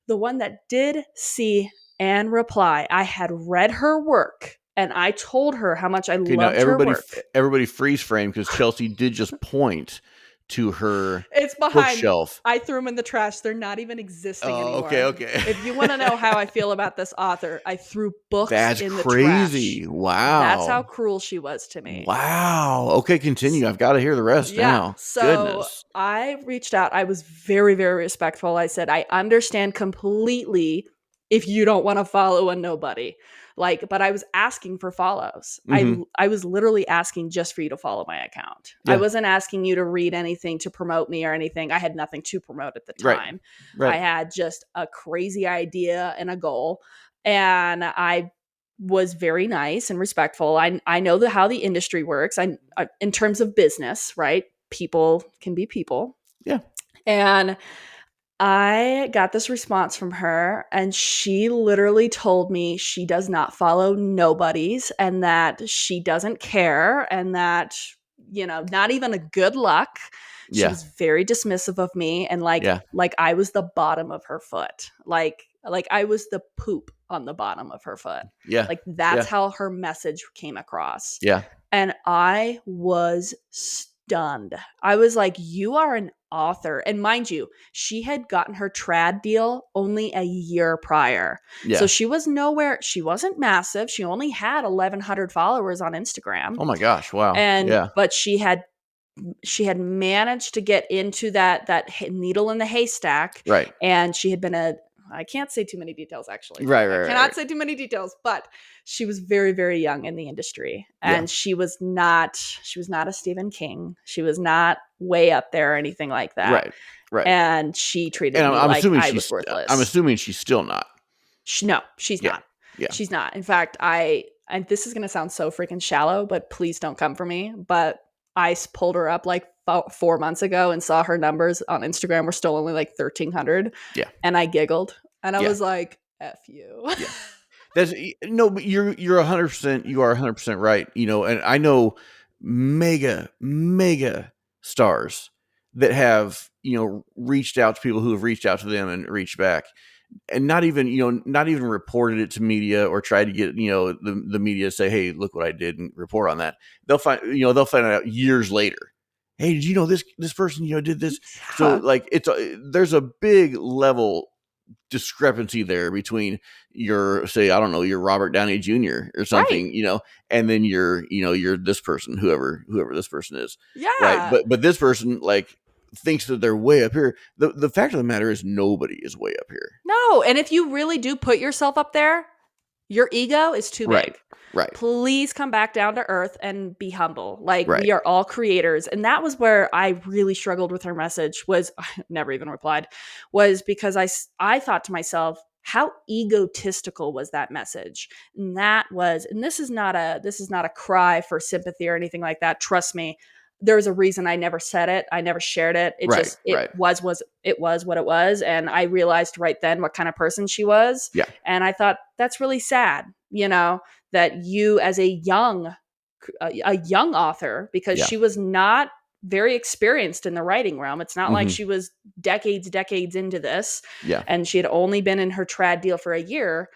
the one that did see and reply, I had read her work and I told her how much I Okay, now loved her work. everybody freeze frame because Chelsea did just point to her It's behind. bookshelf. I threw them in the trash. They're not even existing Oh, okay, anymore. okay. If you want to know how I feel about this author, I threw books That's in the trash. crazy. That's how Wow. cruel she was to me. Wow. Okay, continue. I've gotta hear the rest Yeah. now. So Goodness. I reached out. I was very, very respectful. I said, I understand completely if you don't want to follow a nobody. Like, but I was asking for follows. Mhm. I was literally asking just for you to follow my account. I Yeah. wasn't asking you to read anything to promote me or anything. I had nothing to promote at the Right. time. I Right. had just a crazy idea and a goal. And I was very nice and respectful. I know how the industry works. I in terms of business, right? People can be people. Yeah. And I got this response from her, and she literally told me she does not follow nobodies and that she doesn't care and that, not even a good luck. She Yeah. was very dismissive of me and Yeah. like I was the bottom of her foot. Like I was the poop on the bottom of her foot. Yeah. Like that's Yeah. how her message came across. Yeah. And I was stunned. I was like, you are an author. And mind you, she had gotten her trad deal only a year prior. So Yeah. she was nowhere, she wasn't massive. She only had 1,100 followers on Instagram. Oh my gosh. Wow. And, Yeah. but she had managed to get into that needle in the haystack, Right. and she had been I can't say too many details actually. Right, I right, right, cannot right. say too many details, but she was very, very young in the industry, Yeah. and she was not a Stephen King. She was not way up there or anything like that. Right. Right. And she treated And me I'm like assuming I was I'm worthless. assuming she's still not. No, she's Yeah. not. Yeah. She's not. In fact, and this is going to sound so freaking shallow, but please don't come for me. But I pulled her up like 4 months ago and saw her numbers on Instagram were still only like 1,300. Yeah. And I giggled and I Yeah. was like, F you. Yeah. No, but you're 100%, you are 100% right, and I know mega stars that have, reached out to people who have reached out to them and reached back, and not even reported it to media or tried to get, the media to say, "Hey, look what I did," and report on that. They'll find out years later. "Hey, did you know this person, did this?" So, Yeah. like, there's a big level discrepancy there between your, say, I don't know, your Robert Downey Jr. or Right. something, and then you're this person, whoever this person is, right? Yeah. But this person, like, thinks that they're way up here. The fact of the matter is nobody is way up here. No. And if you really do put yourself up there, your ego is too Right. big. Right. Please come back down to earth and be humble. Like Right. we are all creators. And that was where I really struggled with her message was I never even replied was because I thought to myself, how egotistical was that message? And this is not a cry for sympathy or anything like that. Trust me. There's a reason I never said it. I never shared it. It Right. just Right. it was what it was. And I realized right then what kind of person she was. Yeah. And I thought that's really sad, that you as a young author, because Yeah. she was not very experienced in the writing realm. It's not like Hmm. she was decades into this Yeah. and she had only been in her trad deal for a year.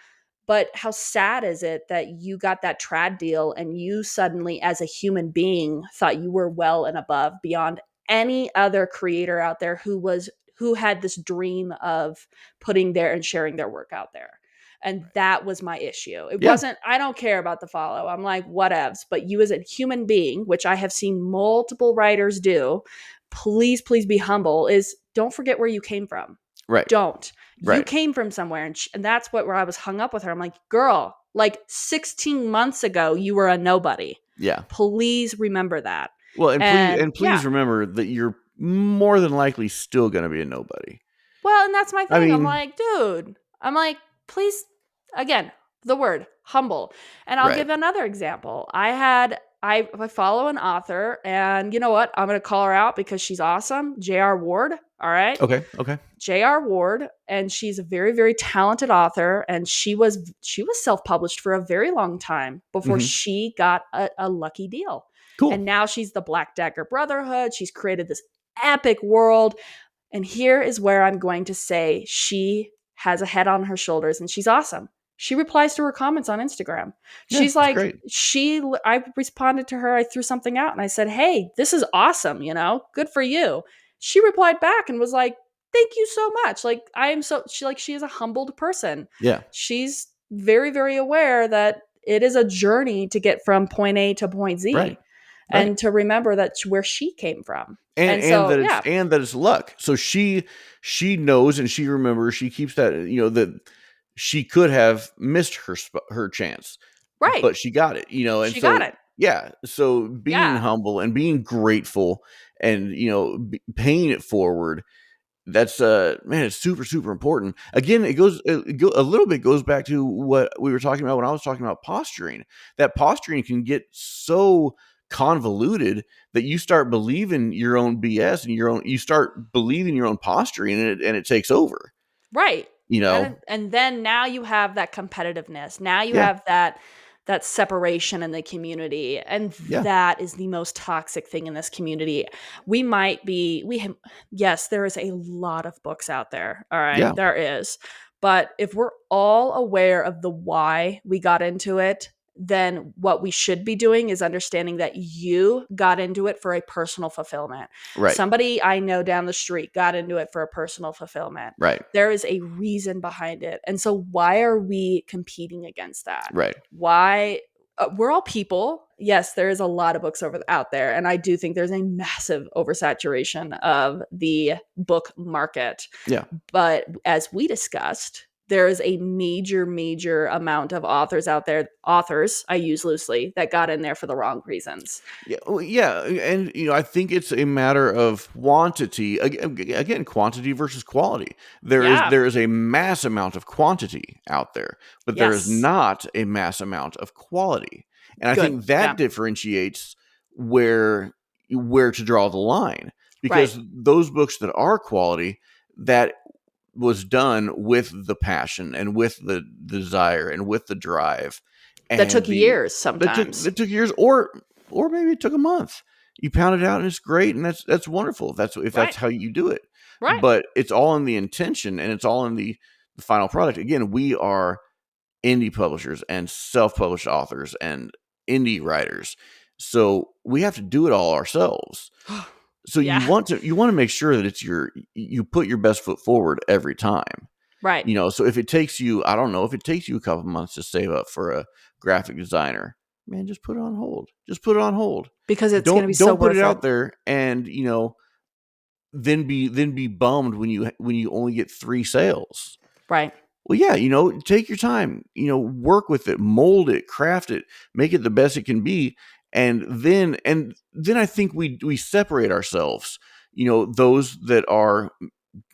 But how sad is it that you got that trad deal and you suddenly, as a human being, thought you were well and above beyond any other creator out there who had this dream of putting their and sharing their work out there. And Right. that was my issue. It Yeah. wasn't, I don't care about the follow. I'm like, whatevs. But you as a human being, which I have seen multiple writers do, please, please be humble, is don't forget where you came from. Right. Don't. You Right. came from somewhere. And that's where I was hung up with her. I'm like, girl, like 16 months ago, you were a nobody. Yeah. Please remember that. Well, And and yeah, please remember that you're more than likely still going to be a nobody. well, and that's my I thing. I'm mean, like, dude, I'm like, please, again, the word humble. And I'll right. give another example. I had I follow an author, and you know what? I'm going to call her out because she's awesome. J.R. Ward. All right. Okay. Okay. J.R. Ward, and she's a very, very talented author, and she was self-published for a very long time before Hmm. she got a lucky deal. Cool. And now she's the Black Dagger Brotherhood. She's created this epic world. And here is where I'm going to say she has a head on her shoulders and she's awesome. She replies to her comments on Instagram. Yeah, She's that's like, great. I responded to her, I threw something out and I said, "Hey, this is awesome, good for you." She replied back and was like, "Thank you so much. Like, I am so," she is a humbled person. Yeah. She's very, very aware that it is a journey to get from point A to point Right. Z Right. and to remember that's where she came from. And And so, it's yeah, luck. So she knows and she remembers. She keeps that, that she could have missed her chance, right. but she got it. And She got so it. yeah. So being Yeah. humble and being grateful and paying it forward, that's man, it's super super important. Again, a little bit goes back to what we were talking about when I was talking about posturing. That posturing can get so convoluted that you start believing your own BS and you start believing your own posturing, and it takes over. Right. You know? And then now you have that competitiveness. Now you Yeah, have that separation in the community, and yeah, that is the most toxic thing in this community. We might be we have, yes, there is a lot of books out there. All right, yeah. there is. But if we're all aware of the why we got into it, then what we should be doing is understanding that you got into it for a personal fulfillment. Right, Somebody I know down the street got into it for a personal fulfillment. right, There is a reason behind it. And so why are we competing against that? right. Why we're all people. Yes, there is a lot of books out there, and I do think there's a massive oversaturation of the book market. Yeah. But as we discussed, there is a major, major amount of authors out there, authors I use loosely, that got in there for the wrong reasons. Yeah, well, yeah, and I think it's a matter of quantity. Again, quantity versus quality. Yeah. There is a mass amount of quantity out there, but there is Yes. not a mass amount of quality. And I Good. think that Yeah. differentiates where to draw the line, Right. because those books that are quality, that was done with the passion and with the desire and with the drive That and took the years sometimes. that took years, or maybe it took a month. You pound it out and it's great, and that's wonderful if Right. that's how you do it. Right. But it's all in the intention and it's all in the final product. Again, we are indie publishers and self-published authors and indie writers. So we have to do it all ourselves. So Yeah. you want to make sure that you put your best foot forward every time. Right. So if it takes you, I don't know, if it takes you a couple months to save up for a graphic designer, man, just put it on hold. Just put it on hold. Because it's going to be so Don't put it worth it. out there and, then be bummed when you only get 3 sales. Right. Well, yeah, take your time, work with it, mold it, craft it, make it the best it can be. And then I think we separate ourselves, those that are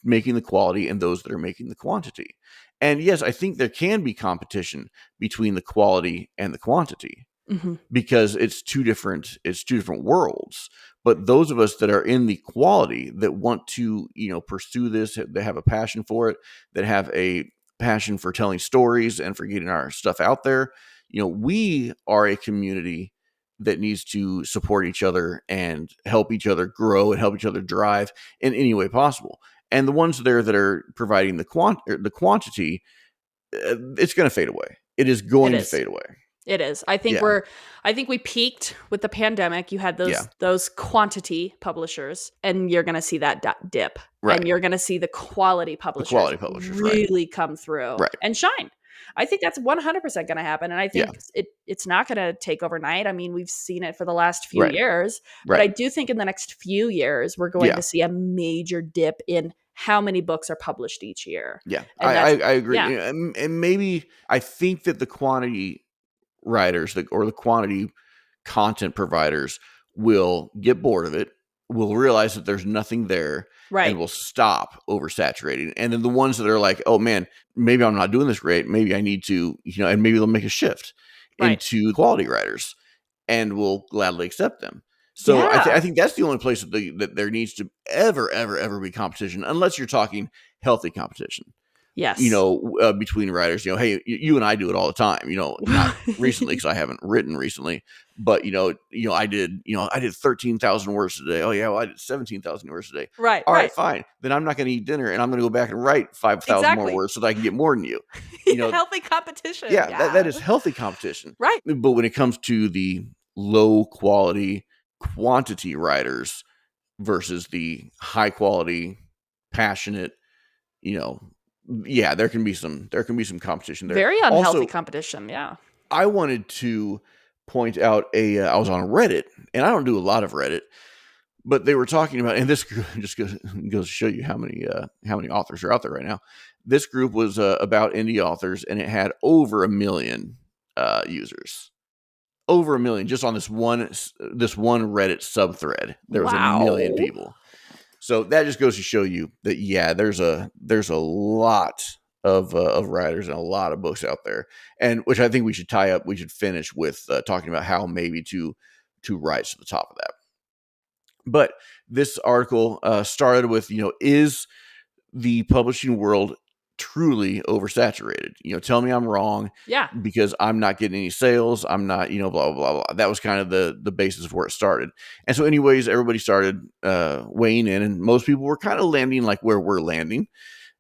making the quality and those that are making the quantity. And yes, I think there can be competition between the quality and the quantity, Mhm. because it's two different worlds. But those of us that are in the quality, that want to pursue this, that have a passion for it, that have a passion for telling stories and for getting our stuff out there, we are a community that needs to support each other and help each other grow and help each other drive in any way possible. And the ones there that are providing the quantity, it's going to fade away. It is It going to is. fade away. It is. Yeah. I think we peaked with the pandemic. You had Yeah. those quantity publishers, and you're going to see that dip, and Right. you're going to see the quality The publishers quality publishers. Right. really come through Right. and shine. I think that's 100% going to happen, and I Yeah. think it's not going to take overnight. I mean, we've seen it for the last few Right. years, but I Right. do think in the next few years we're going Yeah. to see a major dip in how many books are published each year, Yeah. and that's I agree. yeah, And maybe I think that the quantity writers, or the quantity content providers, will get bored of it, will realize that there's nothing there, and right, will stop oversaturating. And then the ones that are like, oh man, maybe I'm not doing this great, maybe I need to, and maybe they'll make a shift right, into quality writers. and will gladly accept them. So I Yeah. think that's the only place that there needs to ever be competition, unless you're talking healthy competition. Yes. Between writers, hey, you and I do it all the time. Not recently because I haven't written recently, but I did 13,000 words today. Oh yeah, well, I did 17,000 words today. Right, All right, right. fine. Then I'm not going to eat dinner, and I'm going to go back and write 5,000 more Exactly. words so that I can get more than you. You know, Healthy competition, yeah, that yeah. is healthy competition. Right. But when it comes to the low quality quantity writers versus the high quality, passionate, you know, yeah, there can be some competition there. Very unhealthy Also, competition, yeah. I wanted to point out I was on Reddit, and I don't do a lot of Reddit, but they were talking about, and this group just goes to show you how many authors are out there right now. This group was about indie authors, and it had over 1 million users. Over 1 million just on this one Reddit subthread. There was 1 million Wow. people. So that just goes to show you that yeah, there's a lot of writers and a lot of books out there, and which I think we should tie up. We should finish with talking about how maybe to rise to the top of that. But this article started with is the publishing world truly oversaturated? Tell me I'm wrong Yeah. because I'm not getting any sales. I'm not, blah, blah, blah, blah. That was kind of the basis of where it started. And so, anyways, everybody started weighing in, and most people were kind of landing like where we're landing.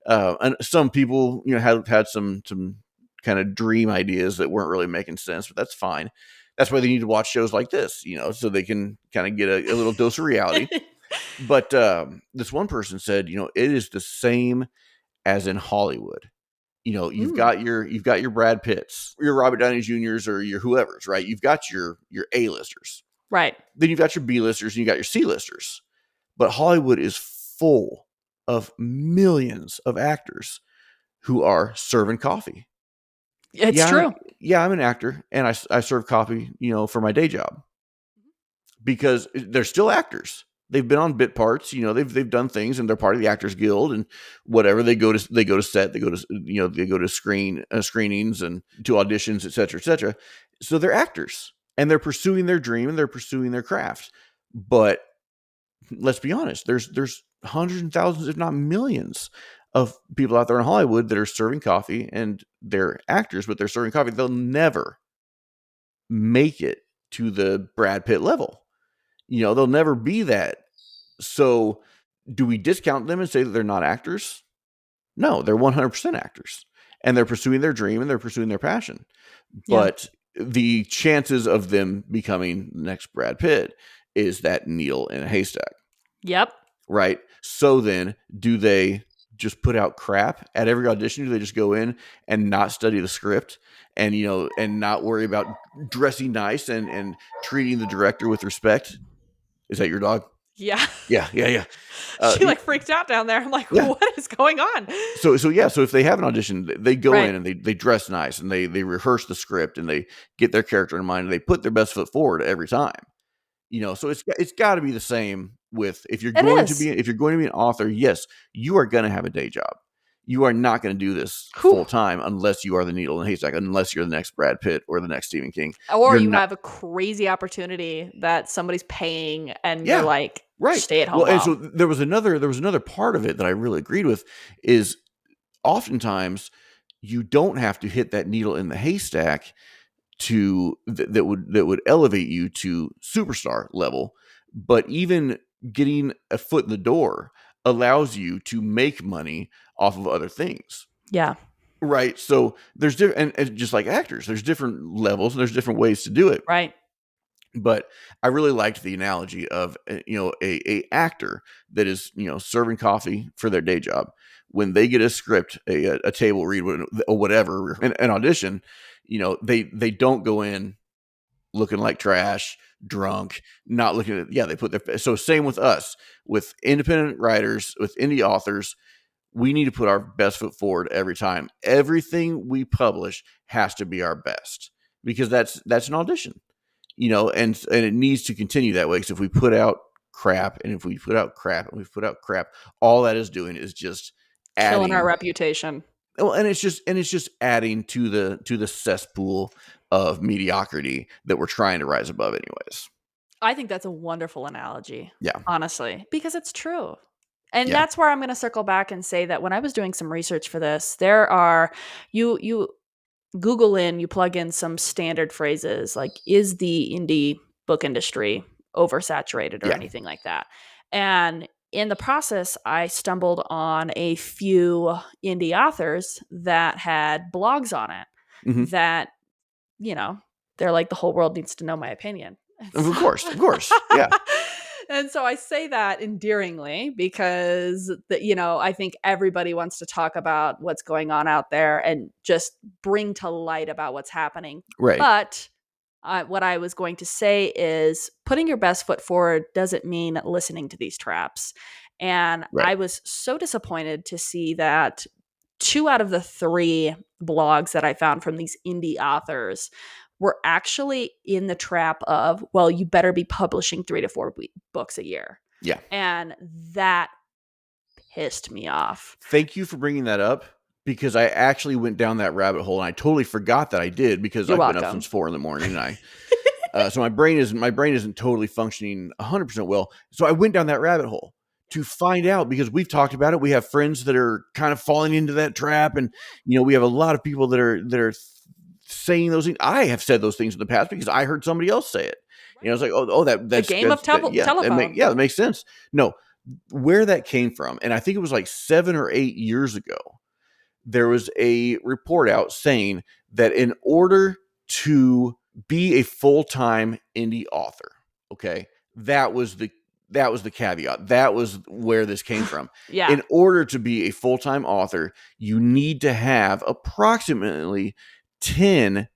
And some people, had some kind of dream ideas that weren't really making sense, but that's fine. That's why they need to watch shows like this, so they can kind of get a little dose of reality. But this one person said, it is the same as in Hollywood. Mm, You've got your Brad Pitts, your Robert Downey Juniors, or your whoever's, right? You've got your A-listers. right. Then you've got your B-listers and you got your C-listers. But Hollywood is full of millions of actors who are serving coffee. It's Yeah, true. yeah, I'm an actor and I serve coffee, for my day job because they're still actors. They've been on bit parts, they've done things and they're part of the Actors Guild and whatever. They go to set, they go to screenings and to auditions, etc., etc. So they're actors and they're pursuing their dream and they're pursuing their craft. But let's be honest, there's hundreds and thousands, if not millions, of people out there in Hollywood that are serving coffee and they're actors, but they're serving coffee. They'll never make it to the Brad Pitt level. They'll never be that. So, do we discount them and say that they're not actors? No, they're 100% actors. And they're pursuing their dream and they're pursuing their passion. Yeah. But the chances of them becoming the next Brad Pitt is that needle in a haystack, Yep. right? So then, do they just put out crap at every audition? Do they just go in and not study the script and and not worry about dressing nice and treating the director with respect? Is that your dog? Yeah. Yeah, yeah, yeah. Uh, She, like, freaked out down there. I'm like, yeah. "What is going on?" So yeah. So if they have an audition, they go Right. in and they dress nice and they rehearse the script and they get their character in mind and they put their best foot forward every time. So it's got to be the same with if you're It going to is. be if you're going to be an author. Yes, you are going to have a day job. You are not going to do this Whew. full time unless you are the needle in the haystack. Unless you're the next Brad Pitt or the next Stephen King. Or You're you not. have a crazy opportunity that somebody's paying and you're Yeah. like, Right. "Stay at home Well, and mom." so there was another part of it that I really agreed with is oftentimes you don't have to hit that needle in the haystack that would elevate you to superstar level, but even getting a foot in the door allows you to make money off of other things, Yeah. right? So there's different, and just like actors, there's different levels and there's different ways to do it. Right. But I really liked the analogy of a actor that is serving coffee for their day job. When they get a script, a table read, or whatever, an audition, they don't go in looking like trash, drunk, not looking at. Yeah, they put their. So same with us, with independent writers, with indie authors. We need to put our best foot forward every time. Everything we publish has to be our best because that's an audition, and it needs to continue that way. Because if we put out crap, and if we put out crap, and we put out crap, all that is doing is just Killing our adding. reputation. Well, and it's just adding to the cesspool of mediocrity that we're trying to rise above anyways. I think that's a wonderful analogy, Yeah. honestly, because it's true. And Yeah. that's where I'm going to circle back and say that when I was doing some research for this, there are you Google in, you plug in some standard phrases like is the indie book industry oversaturated or Yeah. anything like that. And in the process, I stumbled on a few indie authors that had blogs on it Hmm. that, you know, they're like the whole world needs to know my opinion. And Of so, course. Of course. Yeah. and so I say that endearingly because I think everybody wants to talk about what's going on out there and just bring to light about what's happening. Right. But what I was going to say is putting your best foot forward doesn't mean listening to these traps. And Right. I was so disappointed to see that two out of the three blogs that I found from these indie authors were actually in the trap of, well, you better be publishing 3 to 4 books a year. Yeah. And that pissed me off. Thank you for bringing that up because I actually went down that rabbit hole and I totally forgot that I did because You're I've been up since welcome. 4 in the morning and so my brain isn't totally functioning 100% well. So I went down that rabbit hole to find out because we've talked about it. We have friends that are kind of falling into that trap, and we have a lot of people that are saying those things. I have said those things in the past because I heard somebody else say it. It's like, oh, The game of yeah, telephone. that makes sense. No, where that came from, and I think it was like 7 or 8 years ago, there was a report out saying that in order to be a full-time indie author, okay, that was the caveat. That was where this came from. Yeah. In order to be a full-time author, you need to have approximately 10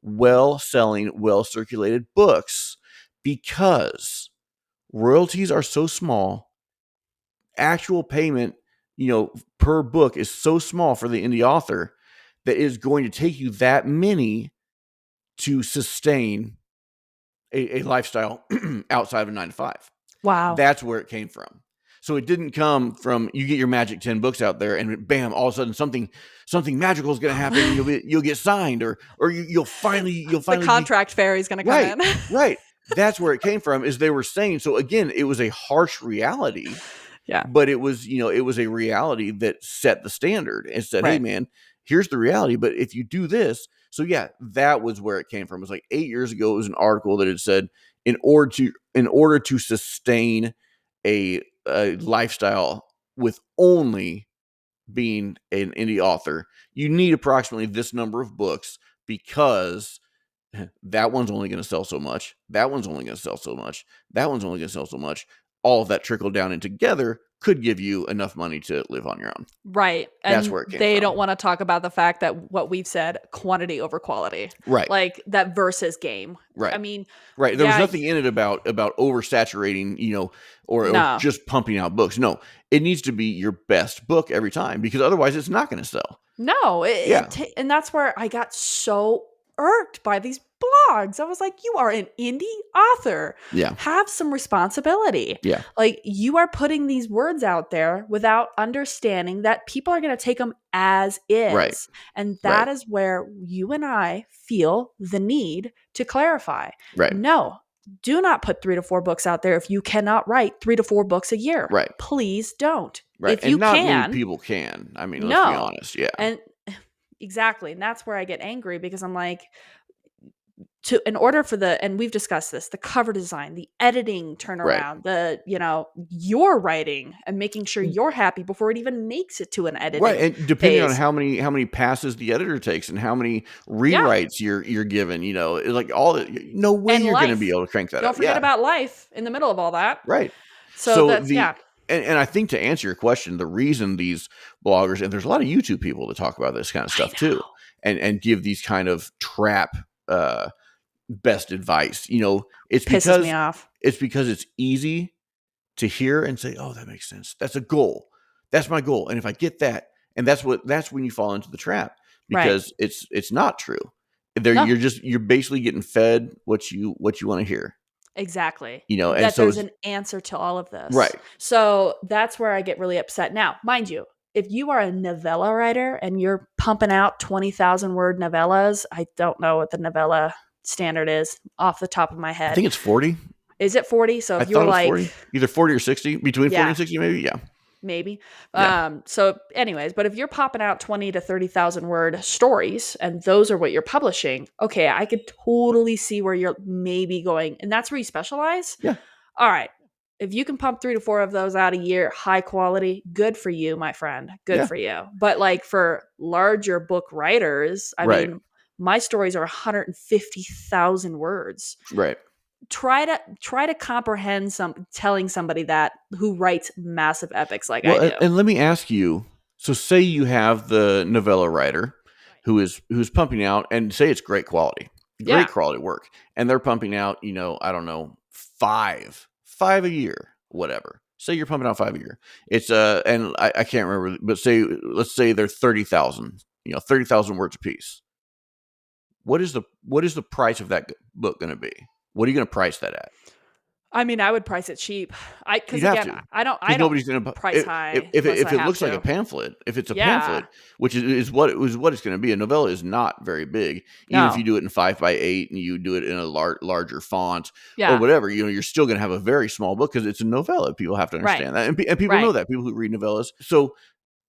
well-selling, well-circulated books because royalties are so small, actual payment, per book is so small for the indie author that it is going to take you that many to sustain a lifestyle outside of a 9 to 5. Wow. That's where it came from. So it didn't come from you get your magic 10 books out there and bam, all of a sudden something magical is going to happen and you'll get signed or you'll The finally be contract fairy is going to come right. in. Right. That's where it came from is they were saying, so again, it was a harsh reality, Yeah. but it was a reality that set the standard and said, hey Right. man, here's the reality, but if you do this. So yeah, that was where it came from. It was like 8 years ago, it was an article that had said in order to sustain a lifestyle with only being an indie author, you need approximately this number of books because that one's only going to sell so much. That one's only going to sell so much. That one's only going to sell so much. All of that trickled down and together could give you enough money to live on your own. Right. That's And where it came they from. don't want to talk about the fact that what we've said, quantity over quality, Right. like that versus game. I Right. mean, Right. There was yeah, nothing in it about oversaturating, or no, just pumping out books. No, it needs to be your best book every time because otherwise it's not going to sell. no. Yeah. And that's where I got so irked by these blogs. I was like, you are an indie author. Yeah. Have some responsibility. Yeah. Like, you are putting these words out there without understanding that people are going to take them as Right. is. And Right. that is where you and I feel the need to clarify. Right. No, do not put 3 to 4 books out there if you cannot write 3 to 4 books a year. Right. Please don't. Right. If And you not many can, people can. I mean, let's be no. honest. Yeah. And exactly. And that's where I get angry because I'm like, in order for and we've discussed this, the cover design, the editing Right. turnaround, your writing and making sure you're happy before it even makes it to an Right, editing and depending on phase. how many passes the editor takes and how many Yeah. rewrites you're given, like all the no way And you're gonna be life. able to crank that out. Don't forget Yeah, about life in the middle of all that. right. So So that's, yeah. and I think to answer your question, the reason these bloggers and there's a lot of YouTube people that talk about this kind of I stuff too, know. and give these kind of trap best advice. It's Pisses me because off. it's easy to hear and say, "Oh, that makes sense. That's a goal. That's my goal." And if I get that, and that's when you fall into the trap Right. because it's not true. There No, you're basically getting fed what you want to hear. exactly. And That so there's it's an answer to all of this. right. So that's where I get really upset. Now, mind you, if you are a novella writer and you're pumping out 20,000 word novellas, I don't know what the novella standard is off the top of my I head. think it's 40. Is it 40? So I if thought you're it was like, 40, either 40 or 60, between 40 yeah, and 60, maybe. Yeah. maybe. Yeah. So anyways, but if you're popping out 20 to 30,000 word stories and those are what you're publishing, okay, I could totally see where you're maybe going. And that's where you specialize. Yeah. All right. If you can pump 3 to 4 of those out a year, high quality, good for you, my friend. Good Yeah. for you. But like for larger book writers, I Right. mean, my stories are 150,000 words. Right. Try to comprehend some telling somebody that who writes massive epics like I Well, do. and let me ask you. So, say you have the novella writer Right. who's pumping out, and say it's great Yeah. quality work, and they're pumping out, I don't know, five a year, whatever. Say you're pumping out five a year. It's and I can't remember, but let's say they're 30,000, 30,000 words a piece. What is the price of that book going to be? What are you going to price that at? I mean, I would price it cheap. I because You'd have again, to, I because don't nobody's going to price high unless I if it have looks like a to. pamphlet, if it's a Yeah. pamphlet, which is what it's going to be. A novella is not very big, even if No. you do it in 5 by 8 and you do it in a larger font or Yeah. whatever. You're still going to have a very small book because it's a novella. People have to Right. understand that, and people know Right. that. People who read novellas. So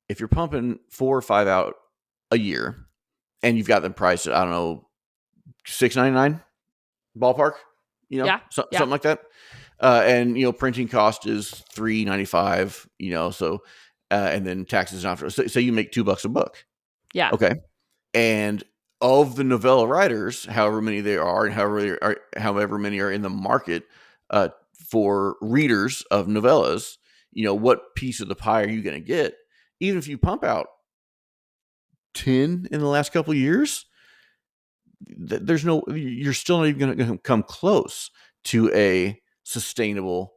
if you're pumping 4 or 5 out a year, and you've got them priced at, I don't know, $6.99 ballpark, Yeah. Yeah. something like that. And printing cost is $3.95. So and then taxes after. Say you make $2 a book, Yeah. okay? And of the novella writers, however many there are, and however many are in the market for readers of novellas, what piece of the pie are you going to get? Even if you pump out 10 in the last couple of years, you're still not even going to come close to a sustainable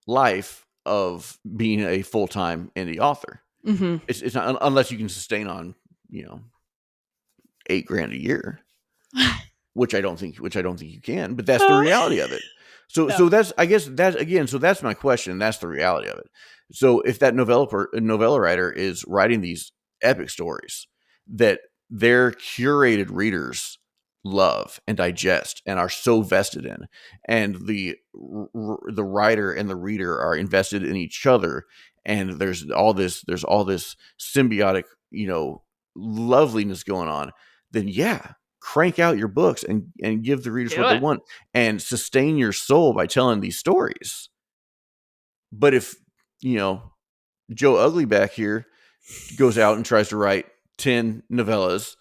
life of being a full-time indie author. Mhm. It's not, unless you can sustain on, you know, 8 grand a year, which I don't think you can, but that's the Oh, reality of it. So no. that's, I guess, that's, again, so that's my question. That's the reality of it. So if that novella writer is writing these epic stories that their curated readers love and digest and are so vested in, and the writer and the reader are invested in each other, and there's all this symbiotic, loveliness going on, then yeah, crank out your books and give the readers Do what they it. want and sustain your soul by telling these stories. But if, you know, Joe Ugly back here goes out and tries to write 10 novellas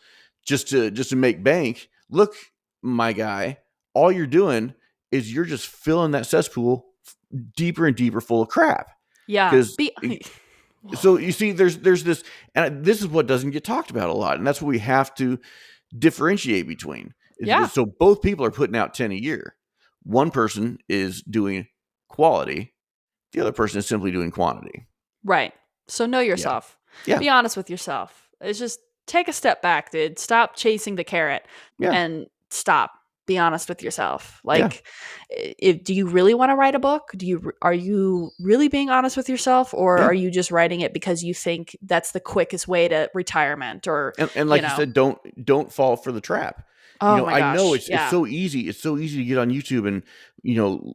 just to make bank, look, my guy, all you're doing is you're just filling that cesspool deeper and deeper full of crap. Yeah. Because Be so you see, there's this, and this is what doesn't get talked about a lot, and that's what we have to differentiate between. Yeah. So both people are putting out 10 a year. One person is doing quality, the other person is simply doing quantity. Right. So know Yeah. yourself. Yeah. Be honest with yourself. It's just take a step back, dude. Stop chasing the carrot Yeah. and stop. Be honest with yourself. Yeah. Like, do you really want to write a book? Are you really being honest with yourself, or Yeah. are you just writing it because you think that's the quickest way to retirement? Or And you like you know, said, don't fall for the trap. oh my I know gosh, it's yeah, so easy. It's so easy to get on YouTube and,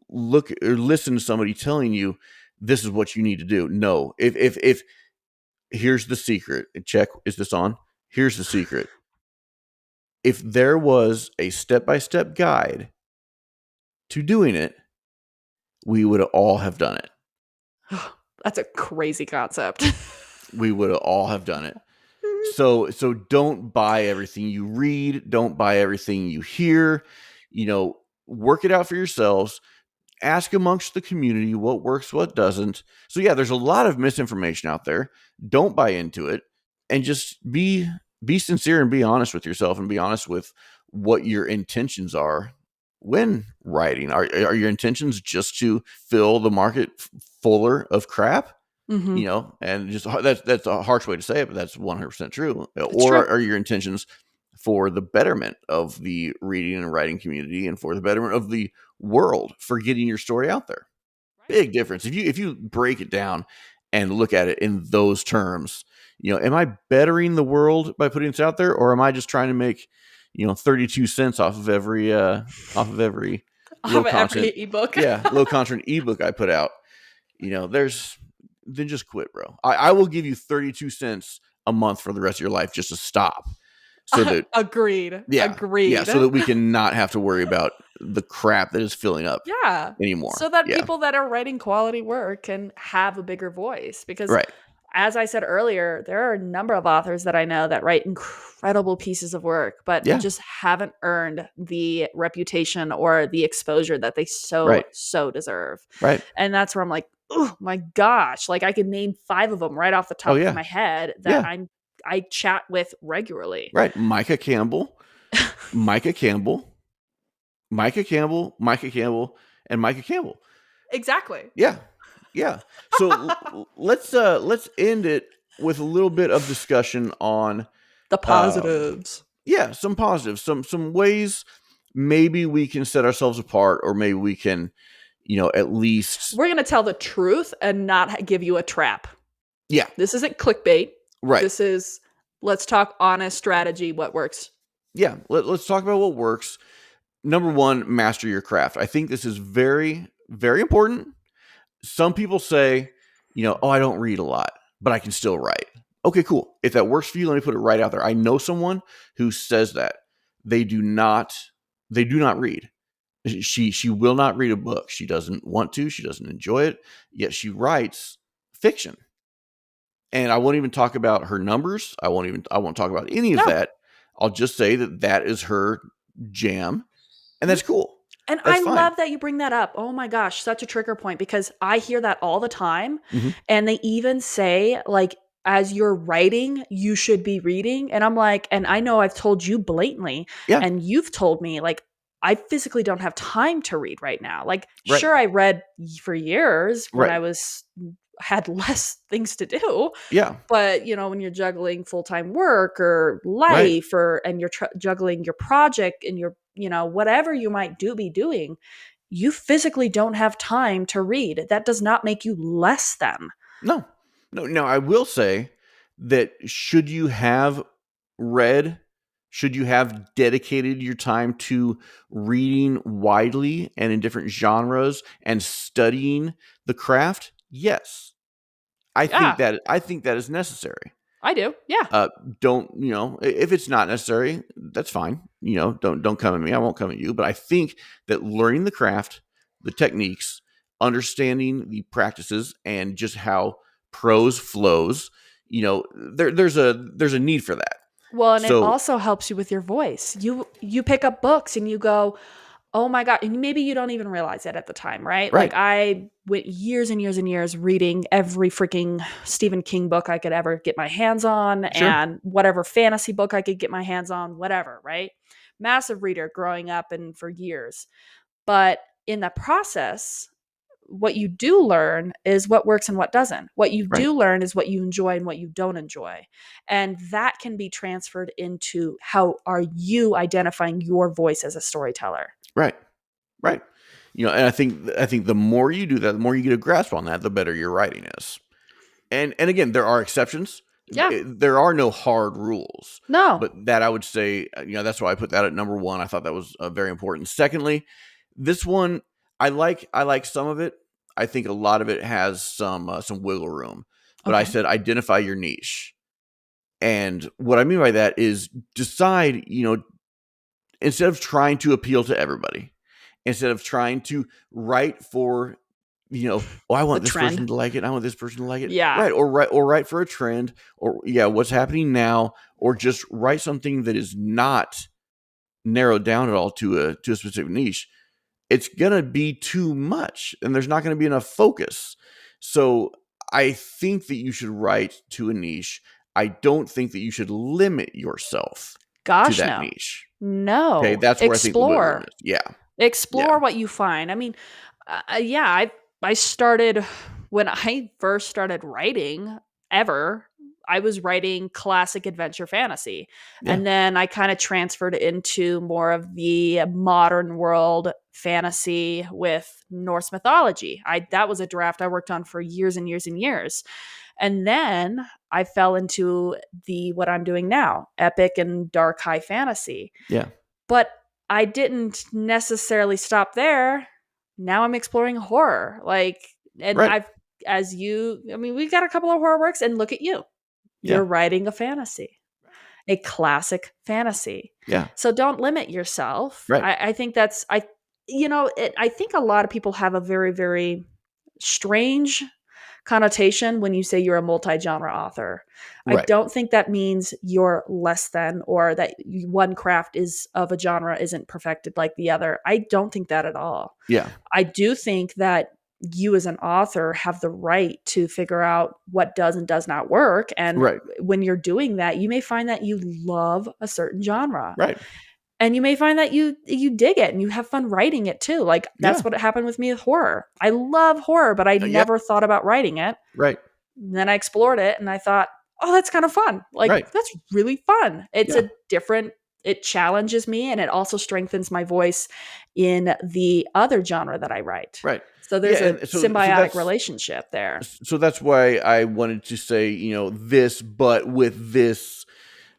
look or listen to somebody telling you this is what you need to do. No. If here's the secret. Check, is this on? Here's the secret. If there was a step-by-step guide to doing it, we would all have done it. that's a crazy concept. We would all have done it. So don't buy everything you read, don't buy everything you hear. Work it out for yourselves. Ask amongst the community what works, what doesn't. So yeah, there's a lot of misinformation out there. Don't buy into it, and just be sincere and be honest with yourself, and be honest with what your intentions are when writing. Are your intentions just to fill the market fuller of crap? Hmm. And just that's a harsh way to say it, but that's 100% true. It's true. Or are your intentions for the betterment of the reading and writing community, and for the betterment of the world, for getting your story out there? Right. Big difference. If you break it down, and look at it in those terms. Am I bettering the world by putting this out there, or am I just trying to make 32 cents off of every I low have every content, ebook. yeah, low content ebook I put out? There's then just quit, bro. I will give you 32 cents a month for the rest of your life just to stop, so that Agreed. yeah, Agreed. so that we can not have to worry about the crap that is filling up Yeah. anymore. So that Yeah, people that are writing quality work can have a bigger voice because right. as I said earlier, there are a number of authors that I know that write incredible pieces of work, but Yeah, just haven't earned the reputation or the exposure that they right, so deserve. right. And that's where I'm like, oh my gosh, like I could name 5 of them right off the Oh top of yeah, my head that yeah, I chat with regularly. right. Micah Campbell, Micah Campbell, Micah Campbell, Micah Campbell, and Micah Campbell. Exactly. Yeah, yeah. So let's end it with a little bit of discussion on The um positives. yeah, some positives, some ways maybe we can set ourselves apart, or maybe we can, at least, We're going to tell the truth and not give you a trap. yeah, This isn't clickbait. right. This is let's talk honest strategy, what works. Yeah, let's talk about what works. Number one, master your craft. I think this is very, very important. Some people say, oh, I don't read a lot, but I can still write. Okay, cool. If that works for you, let me put it right out there. I know someone who says that they do not, they do not read. She will not read a book. She doesn't want to. She doesn't enjoy it. Yet she writes fiction. And I won't even talk about her numbers. I won't talk about any of No. that. I'll just say that that is her jam, and Mhm. that's cool. And That's I fine. love that you bring that up. Oh my gosh, such a trigger point because I hear that all the time. Mhm. And they even say, like, as you're writing, you should be reading. And I'm like, and I know I've told you blatantly, Yeah. and you've told me, like, I physically don't have time to read right now. Like, Right. sure, I read for years when Right. I was had less things to do. Yeah. But, when you're juggling full-time work or Right. life or and you're juggling your project and your, whatever you might be doing, you physically don't have time to read. That does not make you less than. No. No. Now I will say that read, should you have dedicated your time to reading widely and in different genres and studying the craft? Yes. Yeah, I think that is necessary. I do. Yeah. Uh, don't if it's not necessary, that's fine. Don't come at me. I won't come at you. But I think that learning the craft, the techniques, understanding the practices, and just how prose flows, there's a need for that. Well, and it So also helps you with your voice. You pick up books and you go, "Oh my god," and maybe you don't even realize it at the time, right? Like right, I went years and years and years reading every freaking Stephen King book I could ever get my hands on sure, and whatever fantasy book I could get my hands on, whatever, right? Massive reader growing up and for years. But in the process, what you do learn is what works and what doesn't. What you right, do learn is what you enjoy and what you don't enjoy. And that can be transferred into how are you identifying your voice as a storyteller. right, right. And I think the more you do that, the more you get a grasp on that, the better your writing is. And again, there are exceptions. Yeah. There are no hard rules, No. but that I would say, that's why I put that at number one. I thought that was very important. Secondly, this one I like some of it. I think a lot of it has some wiggle room. But I Okay. said identify your niche, and what I mean by that is decide. Instead of trying to appeal to everybody, instead of trying to write for, oh, I The want this trend. person to like it, I want this person to like it, Yeah. right? Or write for a trend, or yeah, what's happening now, or just write something that is not narrowed down at all to a specific niche. It's gonna be too much, and there's not gonna be enough focus. So I think that you should write to a niche. I don't think that you should limit yourself to Gosh, that no. niche. Okay, No. that's where I think the wiggle room Explore. is. Yeah, yeah, Explore what you find. I mean, yeah, I started when I first started writing ever. I was writing classic adventure fantasy. Yeah. And then I kind of transferred into more of the modern world fantasy with Norse mythology. That was a draft I worked on for years and years and years. And then I fell into the what I'm doing now, epic and dark high fantasy. Yeah. But I didn't necessarily stop there. Now I'm exploring horror. Like, and Right. I've, as you, I mean, we got a couple of horror works, and look at you. Yeah. You're writing a fantasy, a classic fantasy. Yeah. So don't limit yourself. Right. I think that's, I think a lot of people have a very, very strange connotation when you say you're a multi-genre author. I Right. don't think that means you're less than, or that one craft is of a genre isn't perfected like the other. I don't think that at all. Yeah. I do think that you as an author have the right to figure out what does and does not work. And Right. when you're doing that, you may find that you love a certain genre, Right. and you may find that you dig it and you have fun writing it too. Like Yeah. that's what happened with me with horror. I love horror, but I Yeah. never thought about writing it. Right. And then I explored it and I thought, oh, that's kind of fun. Like Right. that's really fun. It's Yeah. a different, it challenges me, and it also strengthens my voice in the other genre that I write. Right. So Yeah. there's a And symbiotic relationship there. so that's why I wanted to say, this, but with this,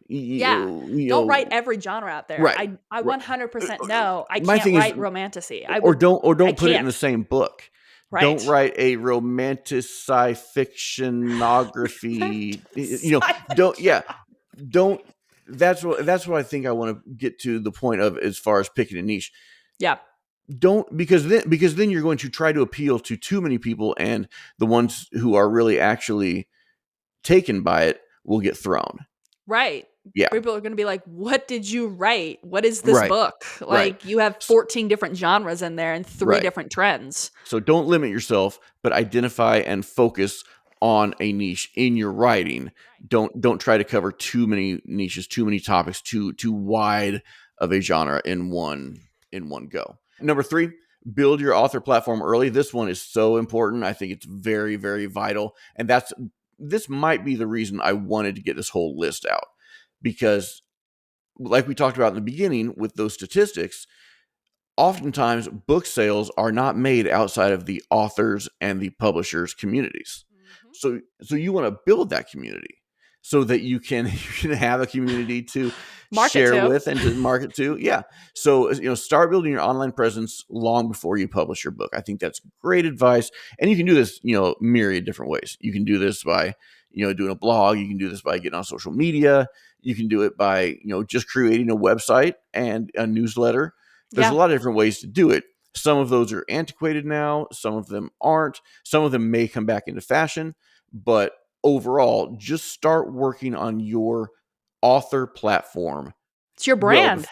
Yeah. you Don't write know, every genre out there. right. I Right. 100% know I My can't thing is, write romantasy. or I don't put it in the can't. same book. Don't Right. write a romantic sci fictionography. Don't. Yeah. Don't. That's what I think I want to get to the point of as far as picking a niche. Yeah. Don't, because then you're going to try to appeal to too many people, and the ones who are really actually taken by it will get thrown. Right. Yeah. People are going to be like, "What did you write? What is this Right. book?" Right. Like you have 14 different genres in there and three Right. different trends. So don't limit yourself, but identify and focus on a niche in your writing. Right. Don't try to cover too many niches, too many topics, too wide of a genre in one go. Number 3, build your author platform early. This one is so important. I think it's very, very vital. And this might be the reason I wanted to get this whole list out, because like we talked about in the beginning with those statistics, oftentimes book sales are not made outside of the authors and the publishers communities. Mhm. So you want to build that community so that you can you can have a community to Market share to. with and to market to. Yeah. So start building your online presence long before you publish your book. I think that's great advice. And you can do this, myriad different ways. You can do this by, doing a blog. You can do this by getting on social media. You can do it by, just creating a website and a newsletter. There's a Yeah. lot of different ways to do it. Some of those are antiquated now. Some of them aren't. Some of them may come back into fashion. But overall, just start working on your author platform It's your brand.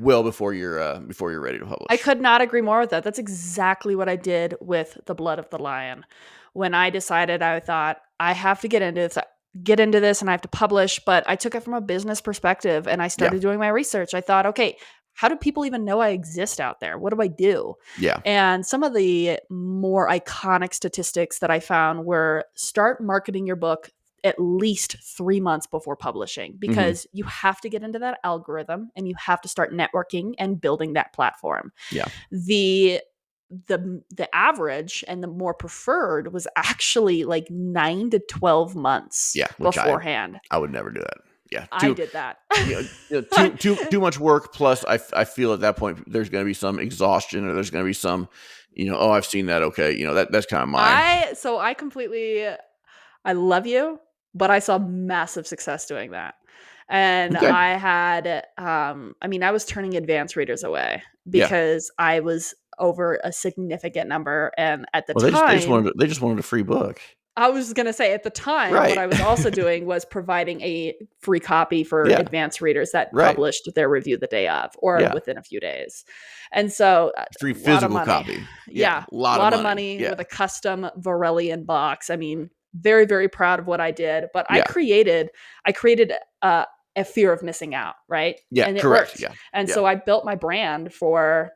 well before you're ready to I publish. could not agree more with that. That's exactly what I did with The Blood of the Lion. When I decided, I thought I have to get into this and I have to publish, but I took it from a business perspective and I Yeah. started doing my research. I thought, okay, how do people even know I exist out there? What do I do? Yeah. And some of the more iconic statistics that I found were start marketing your book at least 3 months before publishing, Hmm. because you have to get into that algorithm and you have to start networking and building that platform. Yeah. The average and the more preferred was actually like 9 to 12 months Yeah. Which beforehand. I would never do that. Yeah. I did that. Too much work. Plus, I feel at that point there's going to be some exhaustion, or there's going to be some, oh, I've seen that. Okay, that's kind of my. I completely, I love you, but I saw massive success doing that. And Okay. I had, I was turning advanced readers away Yeah. because I was over a significant number. And at the Well, time, they just wanted a free book. I was going to say at the time, what Right. I was also doing was providing a free copy for Yeah. advanced readers that Right. published their review the day of or Yeah. within a few days. And so Free a lot of physical money. copy. Yeah. Yeah. A A lot of lot of money. money Yeah. with a custom Varelian box. Very, very proud of what I did, but I Yeah. created a fear of missing out, right? Yeah. And it Correct. worked. Yeah. And Yeah. so I built my brand for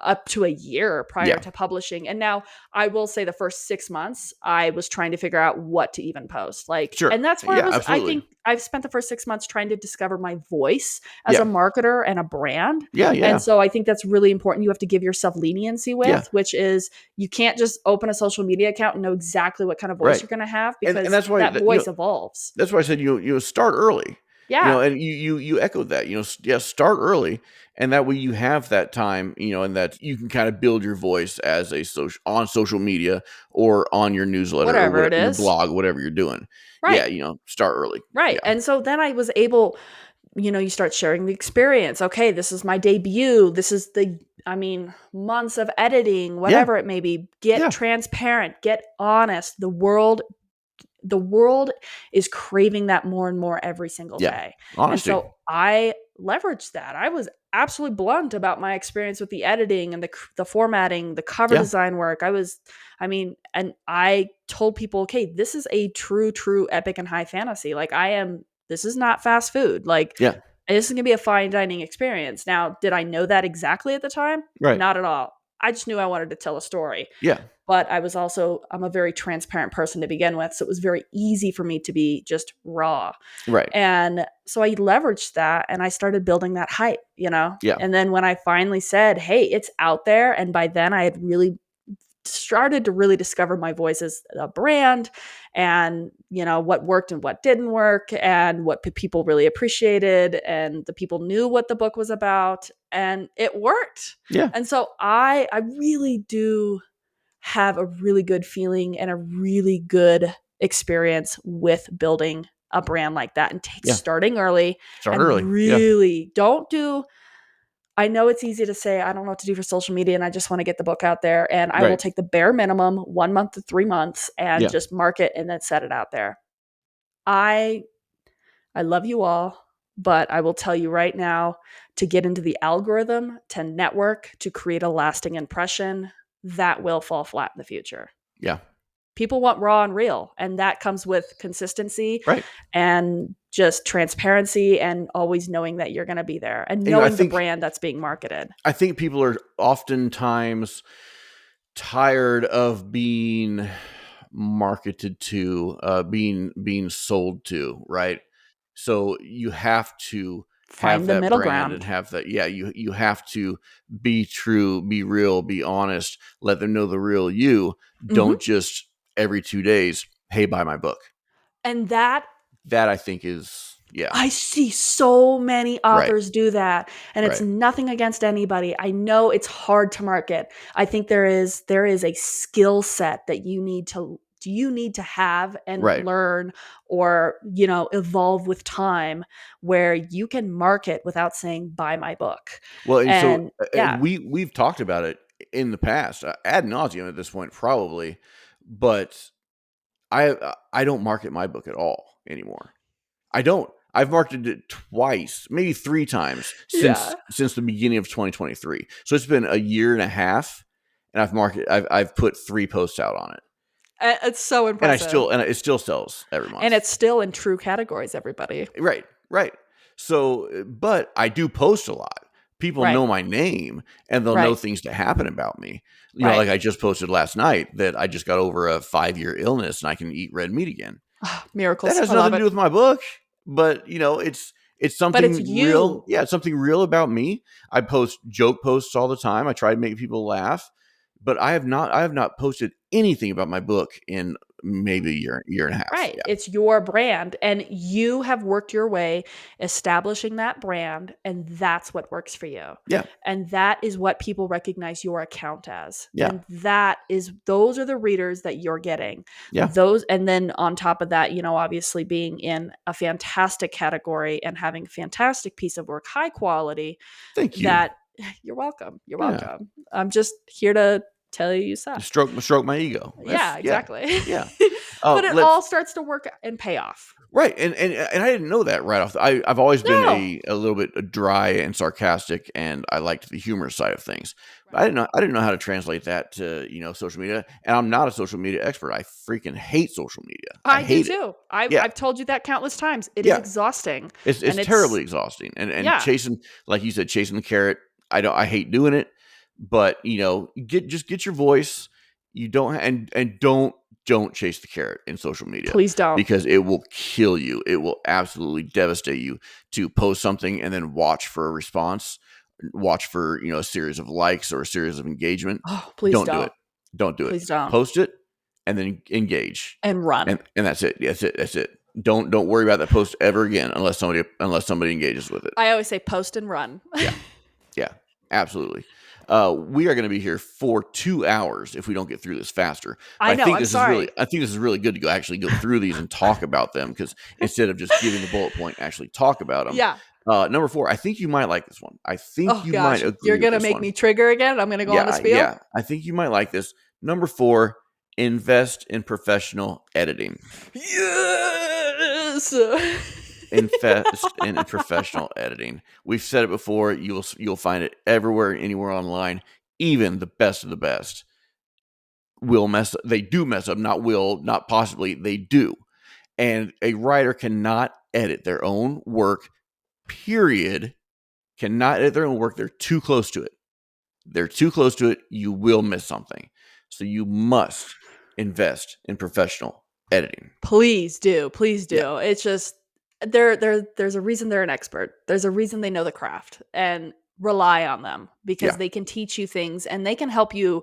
up to a year prior Yeah. to publishing. And now I will say the first 6 months, I was trying to figure out what to even post. Like, Sure. and that's where it Yeah, was, I absolutely. think I've spent the first 6 months trying to discover my voice as a Yeah. marketer and a brand. Yeah, And yeah. so I think that's really important. You have to give yourself leniency Yeah. with, which is you can't just open a social media account and know exactly what kind of voice Right. you're going to have And because that's why that that, voice evolves. that's why I said, start early, Yeah. and you echoed that, yeah, start early. And that way you have that time, and that you can kind of build your voice as a social media or on your newsletter or Whatever what it your is. blog, whatever you're doing. Right. Yeah. Start early. Right. Yeah. And so then I was able, you start sharing the experience. Okay, this is my debut. This is months of editing, Yeah. whatever it may be. Get Yeah. transparent, get honest. The world is craving that more and more every single Yeah. day. And Honesty. so I leveraged that. I was absolutely blunt about my experience with the editing and the formatting, the cover Yeah. design work. And I told people, okay, this is a true epic and high fantasy. Like this is not fast food. Like Yeah. this is going to be a fine dining experience. Now, did I know that exactly at the time? Right. Not at all. I just knew I wanted to tell a story. Yeah. But I'm a very transparent person to begin with. So it was very easy for me to be just raw. Right. And so I leveraged that and I started building that hype. Yeah. And then when I finally said, hey, it's out there. And by then I had really started to really discover my voice as a brand and what worked and what didn't work and what people really appreciated and the people knew what the book was about and it worked. Yeah. And so I really do have a really good feeling and a really good experience with building a brand like that and Yeah. starting early Start and early. Yeah. really don't do. I know it's easy to say I don't know what to do for social media and I just want to get the book out there and I will Right. take the bare minimum 1 month to 3 months and Yeah. just mark it and then set it out there. I I love you all, but I will tell you right now to get into the algorithm, to network, to create a lasting impression, that will fall flat in the future. Yeah. People want raw and real, and that comes with consistency Right. and just transparency and always knowing that you're going to be there and And, knowing the think brand that's being marketed. I think people are oftentimes tired of being marketed to, being sold to, right? So you have to have Find the that middle brand and ground. have that. Yeah, you have to be true, be real, be honest. Let them know the real you. Mhm. Don't just every 2 days, hey, buy my book. And that That I think is, yeah, I see so many right, authors do that, and it's right, nothing against anybody. I know it's hard to market. I think there is a skill set that you need to have and right. learn or, evolve with time where you can market without saying buy my book. Well, and so And yeah. we've talked about it in the past, ad nauseum at this point, probably, but I don't market my book at all anymore. I don't. I've marketed it twice, maybe 3 times Yeah. since the beginning of 2023. So it's been a year and a half, and I've put 3 posts out on it, It's so impressive. and it still sells every And month. it's still in true categories, everybody. Right, right. So, but I do post a lot. People Right. know my name and they'll know Right. things that happen about me. Right. Like I just posted last night that I just got over a 5-year illness and I can eat red meat again. That Miracles. has I love nothing to it. do with my book, but it's But it's something real. you. Yeah, it's something real about me. I post joke posts all the time. I try to make people laugh, but I have not posted anything about my book in maybe a year and a half. Right. Yeah. It's your brand and you have worked your way establishing that brand and that's what works for you. Yeah. And that is what people recognize your account as. Yeah. And those are the readers that you're getting. Yeah. Those and then on top of that, obviously being in a fantastic category and having a fantastic piece of work, high quality, Thank you. that you're welcome. You're Yeah. welcome. I'm just here to tell you suck. Stroke my ego. Yeah, That's yeah. exactly. Yeah. But it Let's all starts to work and pay off. right, and I didn't know that right off. I've always been No. a little bit dry and sarcastic, and I liked the humor side of things. But Right. I didn't know how to translate that to social media, and I'm not a social media expert. I freaking hate social media. I I do hate it. too. I've Yeah, I've told you that countless times. It is yeah. exhausting. It's And terribly it's exhausting, and yeah. chasing, like you said, chasing the carrot. I hate doing it, but get your voice. You don't and don't chase the carrot in social media, Please don't. because it will kill you. It will absolutely devastate you to post something and then watch for a response, watch for a series of likes or a series of engagement. Oh, please Don't do it. don't. Don't do it. Please don't. Post it and then engage, And run. and that's it. That's it. Don't worry about that post ever again unless somebody engages with it. I always say post and run. Yeah. Yeah, absolutely. We are going to be here for 2 hours if we don't get through this faster. But I know. I'm sorry. I think this is really good to actually go through these and talk about them, because instead of just giving the bullet point, actually talk about them. Yeah. Number 4, I think you might like this one. I think Oh you might gosh, agree you're with gonna this make one. me trigger again. I'm gonna go on a spiel. Yeah, I think you might like this. Number 4, invest in professional editing. Yes. Invest in professional editing. We've said it before. You'll find it everywhere, anywhere online. Even the best of the best will mess up. They do mess up. Not will, not possibly. They do. And a writer cannot edit their own work. Period. Cannot edit their own work. They're too close to it. They're too close to it. You will miss something. So you must invest in professional editing. Please do. Please do. Yeah. It's just there's a reason they're an expert. There's a reason they know the craft, and rely on them because Yeah. they can teach you things and they can help you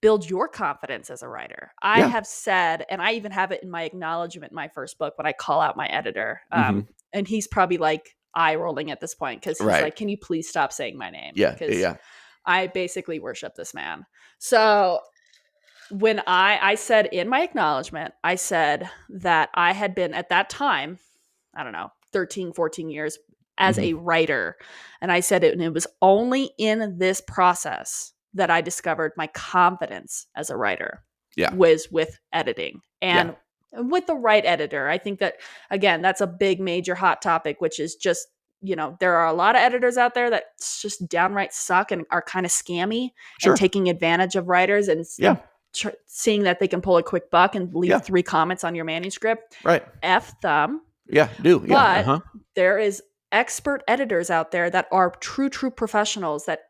build your confidence as a writer. I Yeah. have said, and I even have it in my acknowledgement in my first book when I call out my editor. Mhm. And he's probably like eye rolling at this point because he's Right. like, "Can you please stop saying my name?" Yeah. Because Yeah. I basically worship this man. So when I said in my acknowledgement, I said that I had been at that time, I don't know, 13, 14 years as Mhm. a writer. And I said it, and it was only in this process that I discovered my confidence as a writer Yeah. was with editing Yeah. and with the right editor. I think that, again, that's a big, major hot topic, which is just, there are a lot of editors out there that just downright suck and are kind of scammy and Sure. taking advantage of writers and Yeah. seeing that they can pull a quick buck and leave Yeah. 3 comments on your manuscript. Right. F them. Yeah. Do. Yeah. But Uh-huh. there is expert editors out there that are true professionals that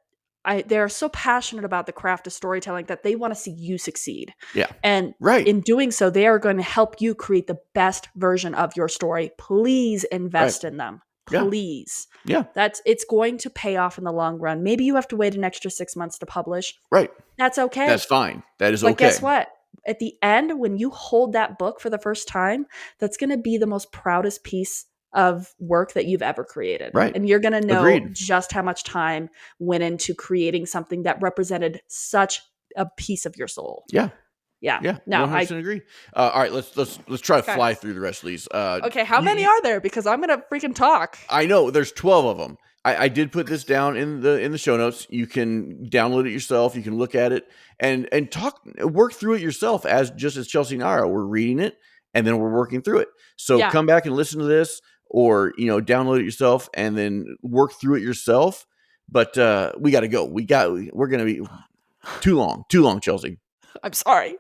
they're so passionate about the craft of storytelling that they want to see you succeed. Yeah. And Right. in doing so, they are going to help you create the best version of your story. Please invest in them. Yeah. Please. Yeah. It's going to pay off in the long run. Maybe you have to wait an extra 6 months to publish. Right. That's okay. That's fine. That is But okay. guess what? At the end, when you hold that book for the first time, that's going to be the most proudest piece of work that you've ever created. Right. And you're going to know Agreed. just how much time went into creating something that represented such a piece of your soul. Yeah. Yeah. Yeah. No, 100% agree. All right. Let's try to Okay. fly through the rest of these. Okay. How many are there? Because I'm going to freaking talk. I know there's 12 of them. I did put this down in the show notes. You can download it yourself. You can look at it and work through it yourself as Chelsea and I are. We're reading it and then we're working through it. So Yeah. come back and listen to this, or download it yourself and then work through it yourself. But we got to go. We're going to be too long, Chelsea. I'm sorry.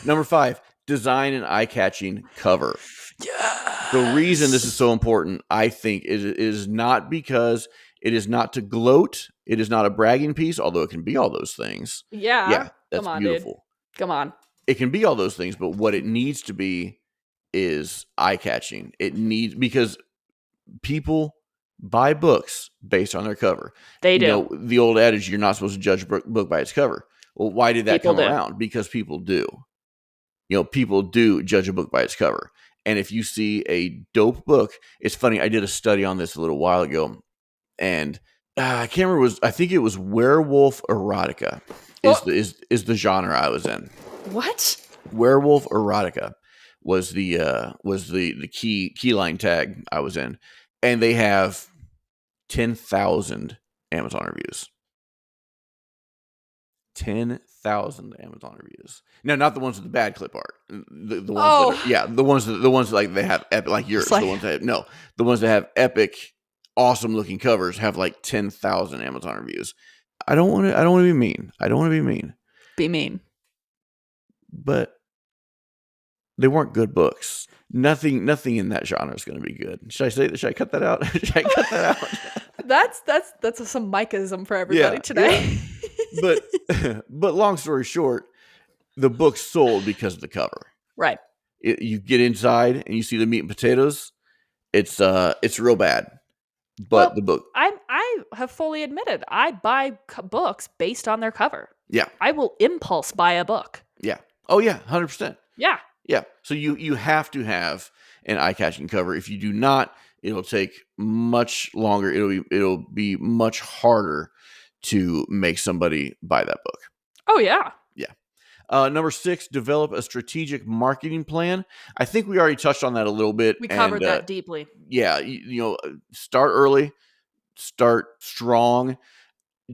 Number 5, design an eye-catching cover. Yeah. The reason this is so important, I think, is not because it is not to gloat. It is not a bragging piece, although it can be all those things. Yeah. That's Come on, beautiful. dude. Come on. It can be all those things, but what it needs to be is eye-catching. Because people buy books based on their cover. They do. The old adage, you're not supposed to judge a book by its cover. Well, why did that People come do. around? Because people do. People do judge a book by its cover. And if you see a dope book, it's funny. I did a study on this a little while ago, and I can't remember. I think it was werewolf erotica. Is the genre I was in? What? Werewolf erotica was the key line tag I was in, and they have 10,000 Amazon reviews. 10,000 Amazon reviews. Now, not the ones with the bad clip art. The ones the ones like they have epic, like yours. Like, the ones that have epic, awesome looking covers have like 10,000 Amazon reviews. I don't want to be mean. Be mean. But they weren't good books. Nothing in that genre is going to be good. Should I cut that out? That's some Mikeism for everybody today. but but long story short, the book sold because of the cover. Right. You get inside and you see the meat and potatoes. It's real bad. But Well, the book, I have fully admitted I buy books based on their cover. yeah, I will impulse buy a book. yeah, oh yeah, 100%. Yeah. Yeah. So you have to have an eye catching cover. If you do not, it'll take much longer. It'll be much harder to make somebody buy that book. Oh yeah. Yeah. Number 6, develop a strategic marketing plan. I think we already touched on that a little bit, We and covered that deeply. yeah, start early, start strong.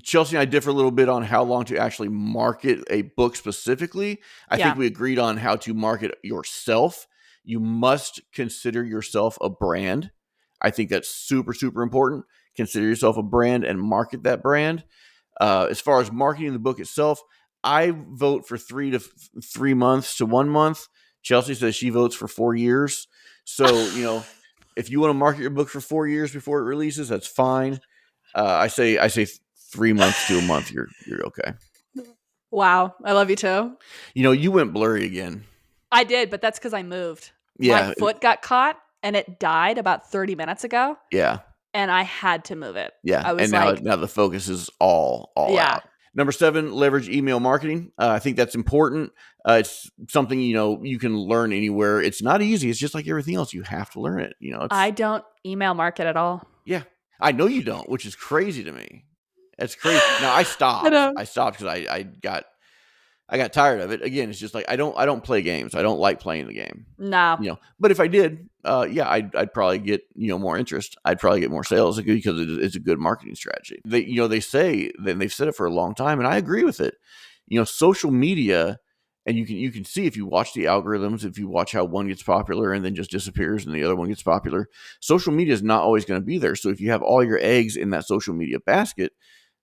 Chelsea and I differ a little bit on how long to actually market a book specifically. I think Yeah. we agreed on how to market yourself. You must consider yourself a brand. I think that's super, super important. Consider yourself a brand and market that brand. As far as marketing the book itself, I vote for 3 months to 1 month. Chelsea says she votes for 4 years. So, if you want to market your book for 4 years before it releases, that's fine. I say 3 months to a month. You're okay. Wow. I love you too. You went blurry again. I did, but that's because I moved. My Yeah, foot got caught and it died about 30 minutes ago, yeah, and I had to move it. yeah. I And was now like, now the focus is all yeah. out. Number 7, leverage email marketing. I think that's important. It's something you can learn anywhere. It's not easy. It's just like everything else. You have to learn it. I It's don't email market at all. yeah. I know you don't, which is crazy to me. That's crazy. Now I I stopped. don't. I stopped because I got tired of it. Again, it's just like I don't play games. I don't like playing the game. No. But if I did, yeah, I'd probably get more interest. I'd probably get more sales because it's a good marketing strategy. They say, then they've said it for a long time, and I agree with it. Social media, and you can see if you watch the algorithms, if you watch how one gets popular and then just disappears and the other one gets popular. Social media is not always going to be there. So if you have all your eggs in that social media basket,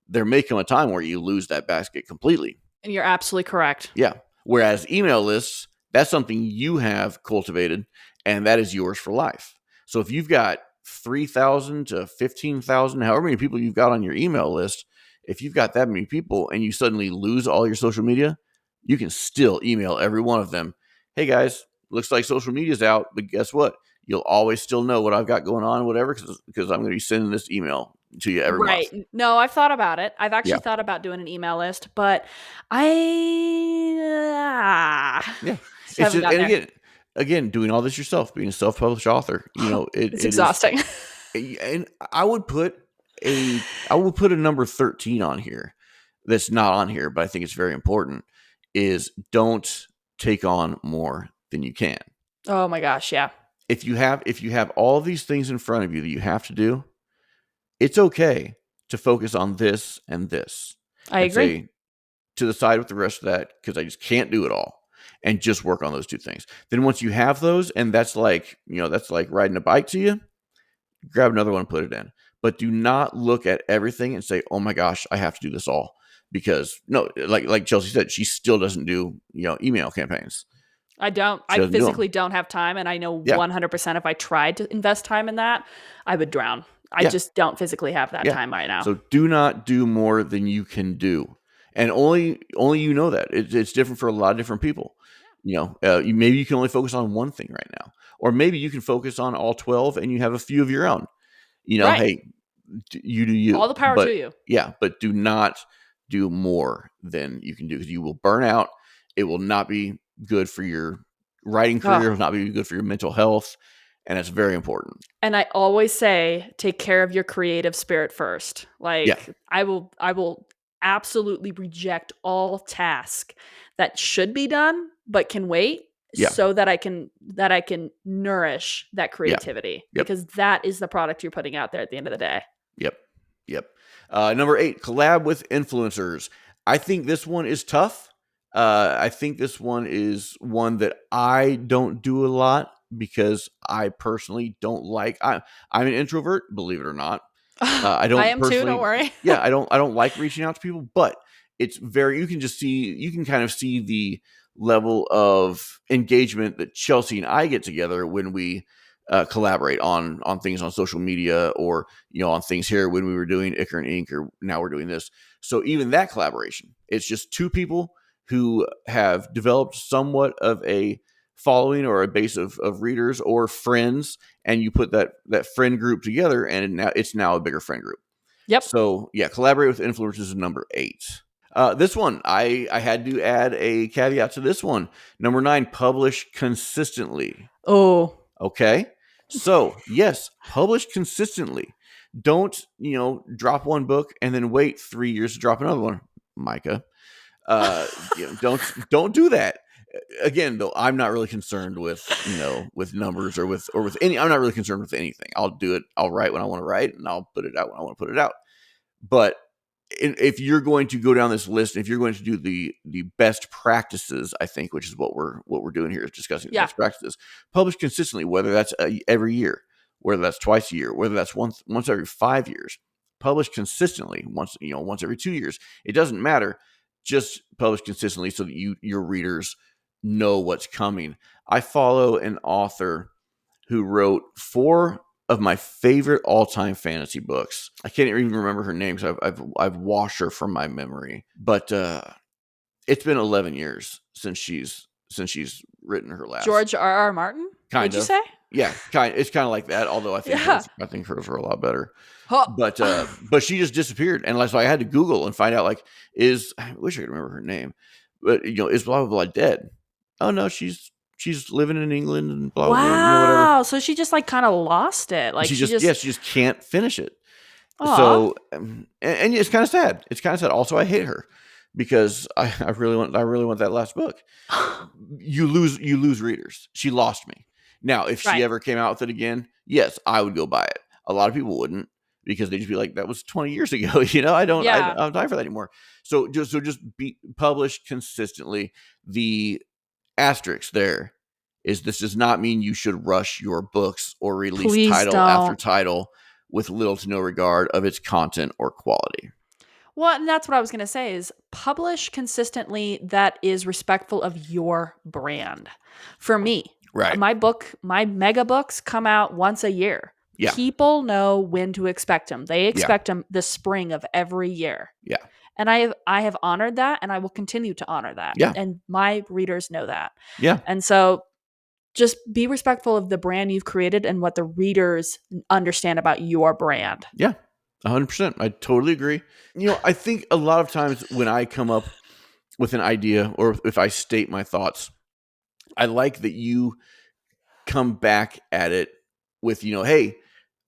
there may come a time where you lose that basket completely. And you're absolutely correct. Yeah. Whereas email lists, that's something you have cultivated and that is yours for life. So if you've got 3,000 to 15,000, however many people you've got on your email list, if you've got that many people and you suddenly lose all your social media, you can still email every one of them. Hey guys, looks like social media's out, but guess what? You'll always still know what I've got going on, whatever, because I'm going to be sending this email to you every month. Right. No, I've thought about it. I've Yeah. actually thought about doing an email list, but I Yeah. just It's haven't just, gotten and there. again, doing all this yourself, being a self-published author, It's it is, exhausting. and I would put a number 13 on here that's not on here, but I think it's very important is don't take on more than you can. Oh my gosh, yeah. If you have all of these things in front of you that you have to do, it's okay to focus on this and this I and agree. say to the side with the rest of that because I just can't do it all and just work on those two things. Then once you have those, and that's like riding a bike to you, grab another one and put it in. But do not look at everything and say, "Oh my gosh, I have to do this all." Because no, like Chelsea said, she still doesn't do email campaigns. I don't. She I doesn't do them. physically don't have time, and I know Yeah, 100% if I tried to invest time in that, I would drown. I yeah, just don't physically have that yeah. time right now. So do not do more than you can do, and only that. It's different for a lot of different people. Maybe you can only focus on one thing right now, or maybe you can focus on all 12, and you have a few of your own. Right. Hey, you do you, All the power to but you. yeah, but do not do more than you can do because you will burn out. It will not be good for your writing career. It Oh, will not be good for your mental health, and it's very important. and I always say take care of your creative spirit first. Yeah, Like I will absolutely reject all task that should be done but can wait yeah, so that I can nourish that yeah, creativity yep, because that is the product you're putting out there at the end of the day. yep, yep. Number 8, collab with influencers. I think this one is tough. I think this one is one that I don't do a lot because I personally don't like. I'm an introvert, believe it or not. I I don't am too, don't personally, worry. yeah, I don't like reaching out to people, but it's very, you can kind of see the level of engagement that Chelsea and I get together when we collaborate on things on social media, or on things here when we were doing Icker and Ink, or now we're doing this. So even that collaboration, it's just two people who have developed somewhat of a following or a base of readers or friends, and you put that friend group together, and it's now a bigger friend group. Yep. So yeah, collaborate with influencers is number 8. This one, I had to add a caveat to this one. Number 9, publish consistently. Oh, Okay. So, yes, publish consistently. Don't, drop one book and then wait 3 years to drop another one, Micah. Don't do that. Again, though, I'm not really concerned with numbers or with any. I'm not really concerned with anything. I'll do it. I'll write when I want to write, and I'll put it out when I want to put it out. But if you're going to go down this list, if you're going to do the best practices, I think, which is what we're doing here, is discussing the yeah. best practices. Publish consistently, whether that's every year, whether that's twice a year, whether that's once every 5 years. Publish consistently, once every 2 years. It doesn't matter. Just publish consistently so that your readers know what's coming. I follow an author who wrote 4 of my favorite all-time fantasy books. I can't even remember her name because I've washed her from my memory. But it's been 11 years since she's written her last. George R.R. Martin? Kind Would you of. say? Yeah, it's kind of like that. Although I think Yeah. hers are a lot better. Huh. But she just disappeared, and so I had to Google and find out, like, I wish I could remember her name, but is blah blah blah dead? Oh no, she's living in England and blah blah, whatever. Wow. So she just like kind of lost it. Like She she just just, she just can't finish it. aw. So and it's kind of sad. It's kind of sad. Also, I hate her because I really want that last book. You lose readers. She lost me. Now, if she Right. ever came out with it again, yes, I would go buy it. A lot of people wouldn't, because they'd just be like, that was 20 years ago. I don't Yeah. I don't time for that anymore. So just be published consistently. The asterisk there is, this does not mean you should rush your books or release Please title after don't. title with little to no regard of its content or quality. Well, and that's what I was going to say is publish consistently that is respectful of your brand. For me, Right. my mega books come out once a year. Yeah. People know when to expect them. They expect them the spring of every year. Yeah. And I have honored that, and I will continue to honor that. Yeah. And my readers know that. Yeah. And so just be respectful of the brand you've created and what the readers understand about your brand. Yeah. 100%. I totally agree. I think a lot of times when I come up with an idea, or if I state my thoughts, I like that you come back at it with, hey,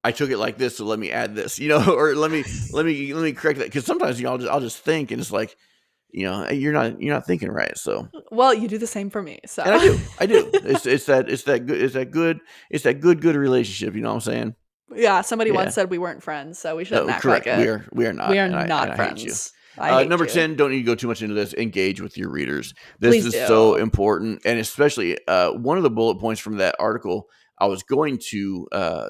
I took it like this, so let me add this, or let me correct that. Because sometimes, I'll just think, and it's like, you're not thinking right. So, Well, you do the same for me. So and I do. It's that good relationship. You know what I'm saying? yeah, somebody Yeah. once said we weren't friends, so we shouldn't No, act correct. like it. We are not. We are and not I hate you. friends. I hate Number you. 10, don't need to go too much into this. Engage with your readers. This Please is do. so important. And especially one of the bullet points from that article I was going to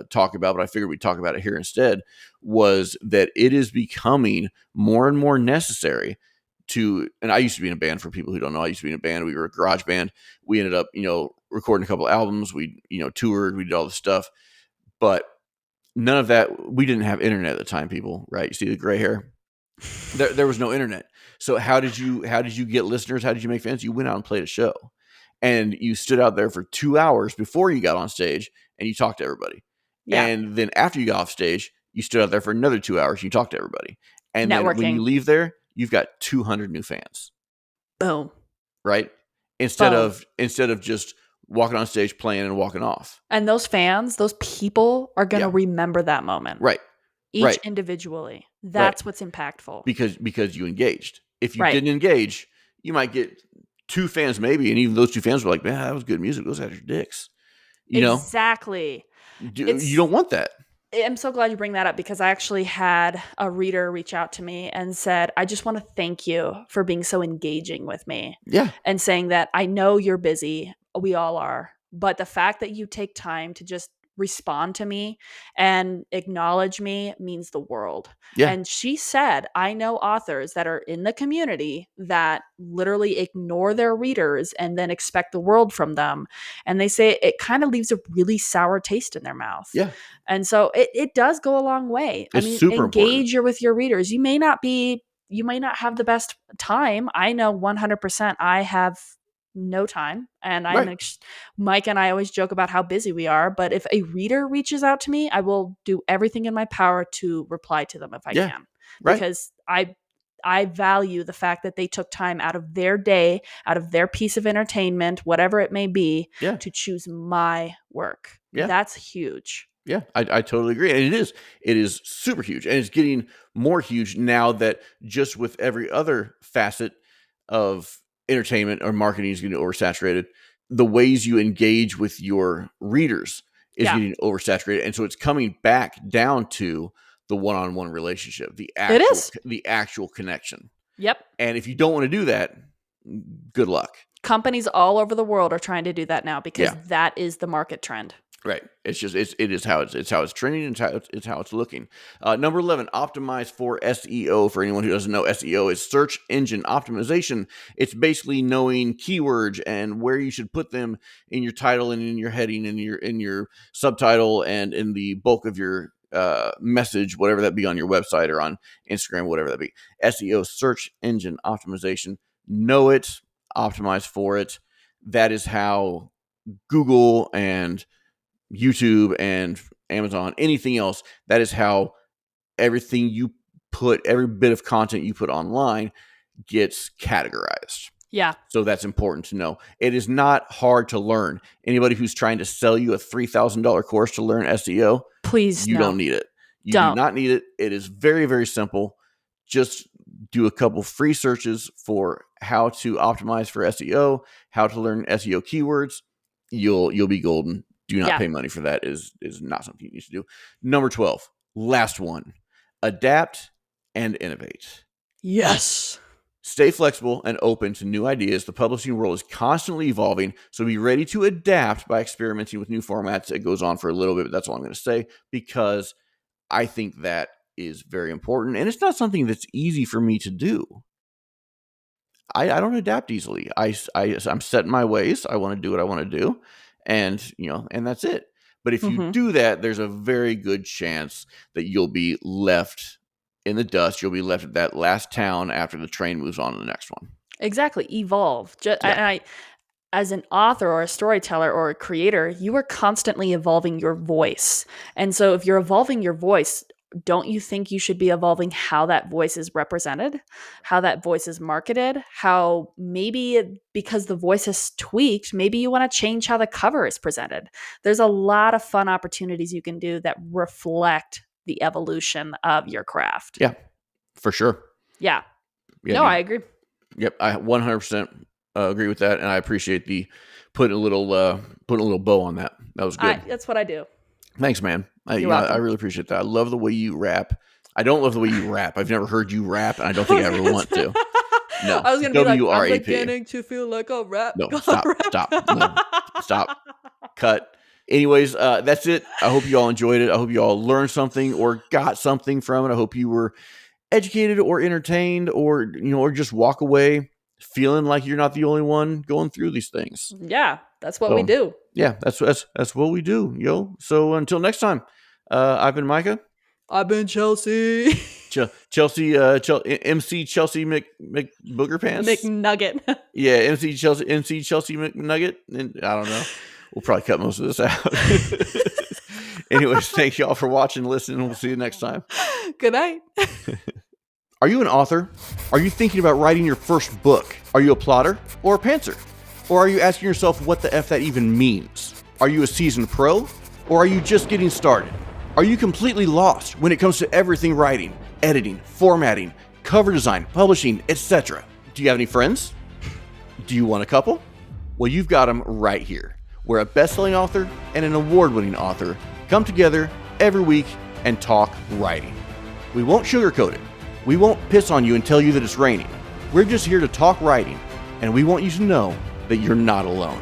talk about, but I figured we'd talk about it here instead, was that it is becoming more and more necessary and I used to be in a band. For people who don't know, I used to be in a band. We were a garage band. We ended up, recording a couple albums. We, toured. We did all this stuff. But none of that, we didn't have internet at the time, people, right? You see the gray hair? There was no internet. So how did you get listeners? How did you make fans? You went out and played a show, and you stood out there for 2 hours before you got on stage, and you talked to everybody. Yeah. And then after you got off stage, you stood out there for another 2 hours, and you talked to everybody. And then when you Networking. leave there, you've got 200 new fans, Boom. right? Instead Boom. of just walking on stage, playing, and walking off. And those fans, those people are going to Yeah. remember that moment. Right. Each Right. individually. That's what's impactful. Because you engaged. If you Right. didn't engage, you might get 2 fans maybe, and even those 2 fans were like, man, that was good music. Those guys are dicks. Exactly. You don't want that. I'm so glad you bring that up, because I actually had a reader reach out to me and said, I just want to thank you for being so engaging with me. Yeah. And saying that I know you're busy. We all are. But the fact that you take time to just respond to me and acknowledge me means the world. Yeah. And she said, I know authors that are in the community that literally ignore their readers and then expect the world from them. And they say it kind of leaves a really sour taste in their mouth. Yeah. And so it does go a long way. I It's mean, super important. engage with your readers. You may not have the best time. I know 100% I have no time. And Right. Mike and I always joke about how busy we are. But if a reader reaches out to me, I will do everything in my power to reply to them if I Yeah. can, Right. because I value the fact that they took time out of their day, out of their piece of entertainment, whatever it may be, Yeah. to choose my work. Yeah. That's huge. Yeah, I totally agree. And it is super huge. And it's getting more huge now that just with every other facet of entertainment or marketing is getting oversaturated, the ways you engage with your readers is Yeah, getting oversaturated. And so it's coming back down to the one-on-one relationship, it is. the actual connection. Yep. And if you don't want to do that, good luck. Companies all over the world are trying to do that now because Yeah. that is the market trend. Right. It's just it is how it's trending and it's how it's looking. Number 11, optimize for SEO. For anyone who doesn't know, SEO is search engine optimization. It's basically knowing keywords and where you should put them in your title and in your heading and in your subtitle and in the bulk of your message, whatever that be on your website or on Instagram, whatever that be. SEO, search engine optimization. Know it, optimize for it. That is how Google and YouTube and Amazon, anything else, that is how everything you put, every bit of content you put online gets categorized. Yeah. So that's important to know. It is not hard to learn. Anybody who's trying to sell you a $3,000 course to learn SEO, Please, you no. don't need it. You do Don't. not need it. It is very, very simple. Just do a couple free searches for how to optimize for SEO, how to learn SEO keywords. You'll be golden. Do not Yeah. pay money for that. Is not something you need to do. Number 12, last one, adapt and innovate. Yes. Stay flexible and open to new ideas. The publishing world is constantly evolving, so be ready to adapt by experimenting with new formats. It goes on for a little bit, but that's all I'm going to say, because I think that is very important. And it's not something that's easy for me to do. I don't adapt easily. I'm set in my ways. I want to do what I want to do. And, and that's it. But if you do that, there's a very good chance that you'll be left in the dust. You'll be left at that last town after the train moves on to the next one. Exactly. Evolve. Yeah. As an author or a storyteller or a creator, you are constantly evolving your voice. And so if you're evolving your voice, don't you think you should be evolving how that voice is represented, how that voice is marketed, how maybe because the voice is tweaked, maybe you want to change how the cover is presented. There's a lot of fun opportunities you can do that reflect the evolution of your craft. Yeah, for sure. Yeah. Yeah, No, I agree. Yep, I 100% agree with that, and I appreciate the putting a little bow on that. That was good. That's what I do. Thanks, man. You're welcome. I really appreciate that. I love the way you rap. I don't love the way you rap. I've never heard you rap, and I don't think I ever want to. No, I was gonna be like, I'm WRAP. beginning to feel like a rap. No, stop, no, stop, cut. Anyways, that's it. I hope you all enjoyed it. I hope you all learned something or got something from it. I hope you were educated or entertained, or or just walk away feeling like you're not the only one going through these things. Yeah, that's what we do. Yeah, that's what we do, yo. So until next time, I've been Micah. I've been Chelsea. Chelsea, MC Chelsea McBooger Pants. McNugget. Yeah, MC Chelsea McNugget. And I don't know. We'll probably cut most of this out. Anyways, thank you all for watching, listening. We'll see you next time. Good night. Are you an author? Are you thinking about writing your first book? Are you a plotter or a pantser? Or are you asking yourself what the F that even means? Are you a seasoned pro? Or are you just getting started? Are you completely lost when it comes to everything writing, editing, formatting, cover design, publishing, etc.? Do you have any friends? Do you want a couple? Well, you've got them right here, where a best-selling author and an award-winning author come together every week and talk writing. We won't sugarcoat it. We won't piss on you and tell you that it's raining. We're just here to talk writing, and we want you to know that you're not alone.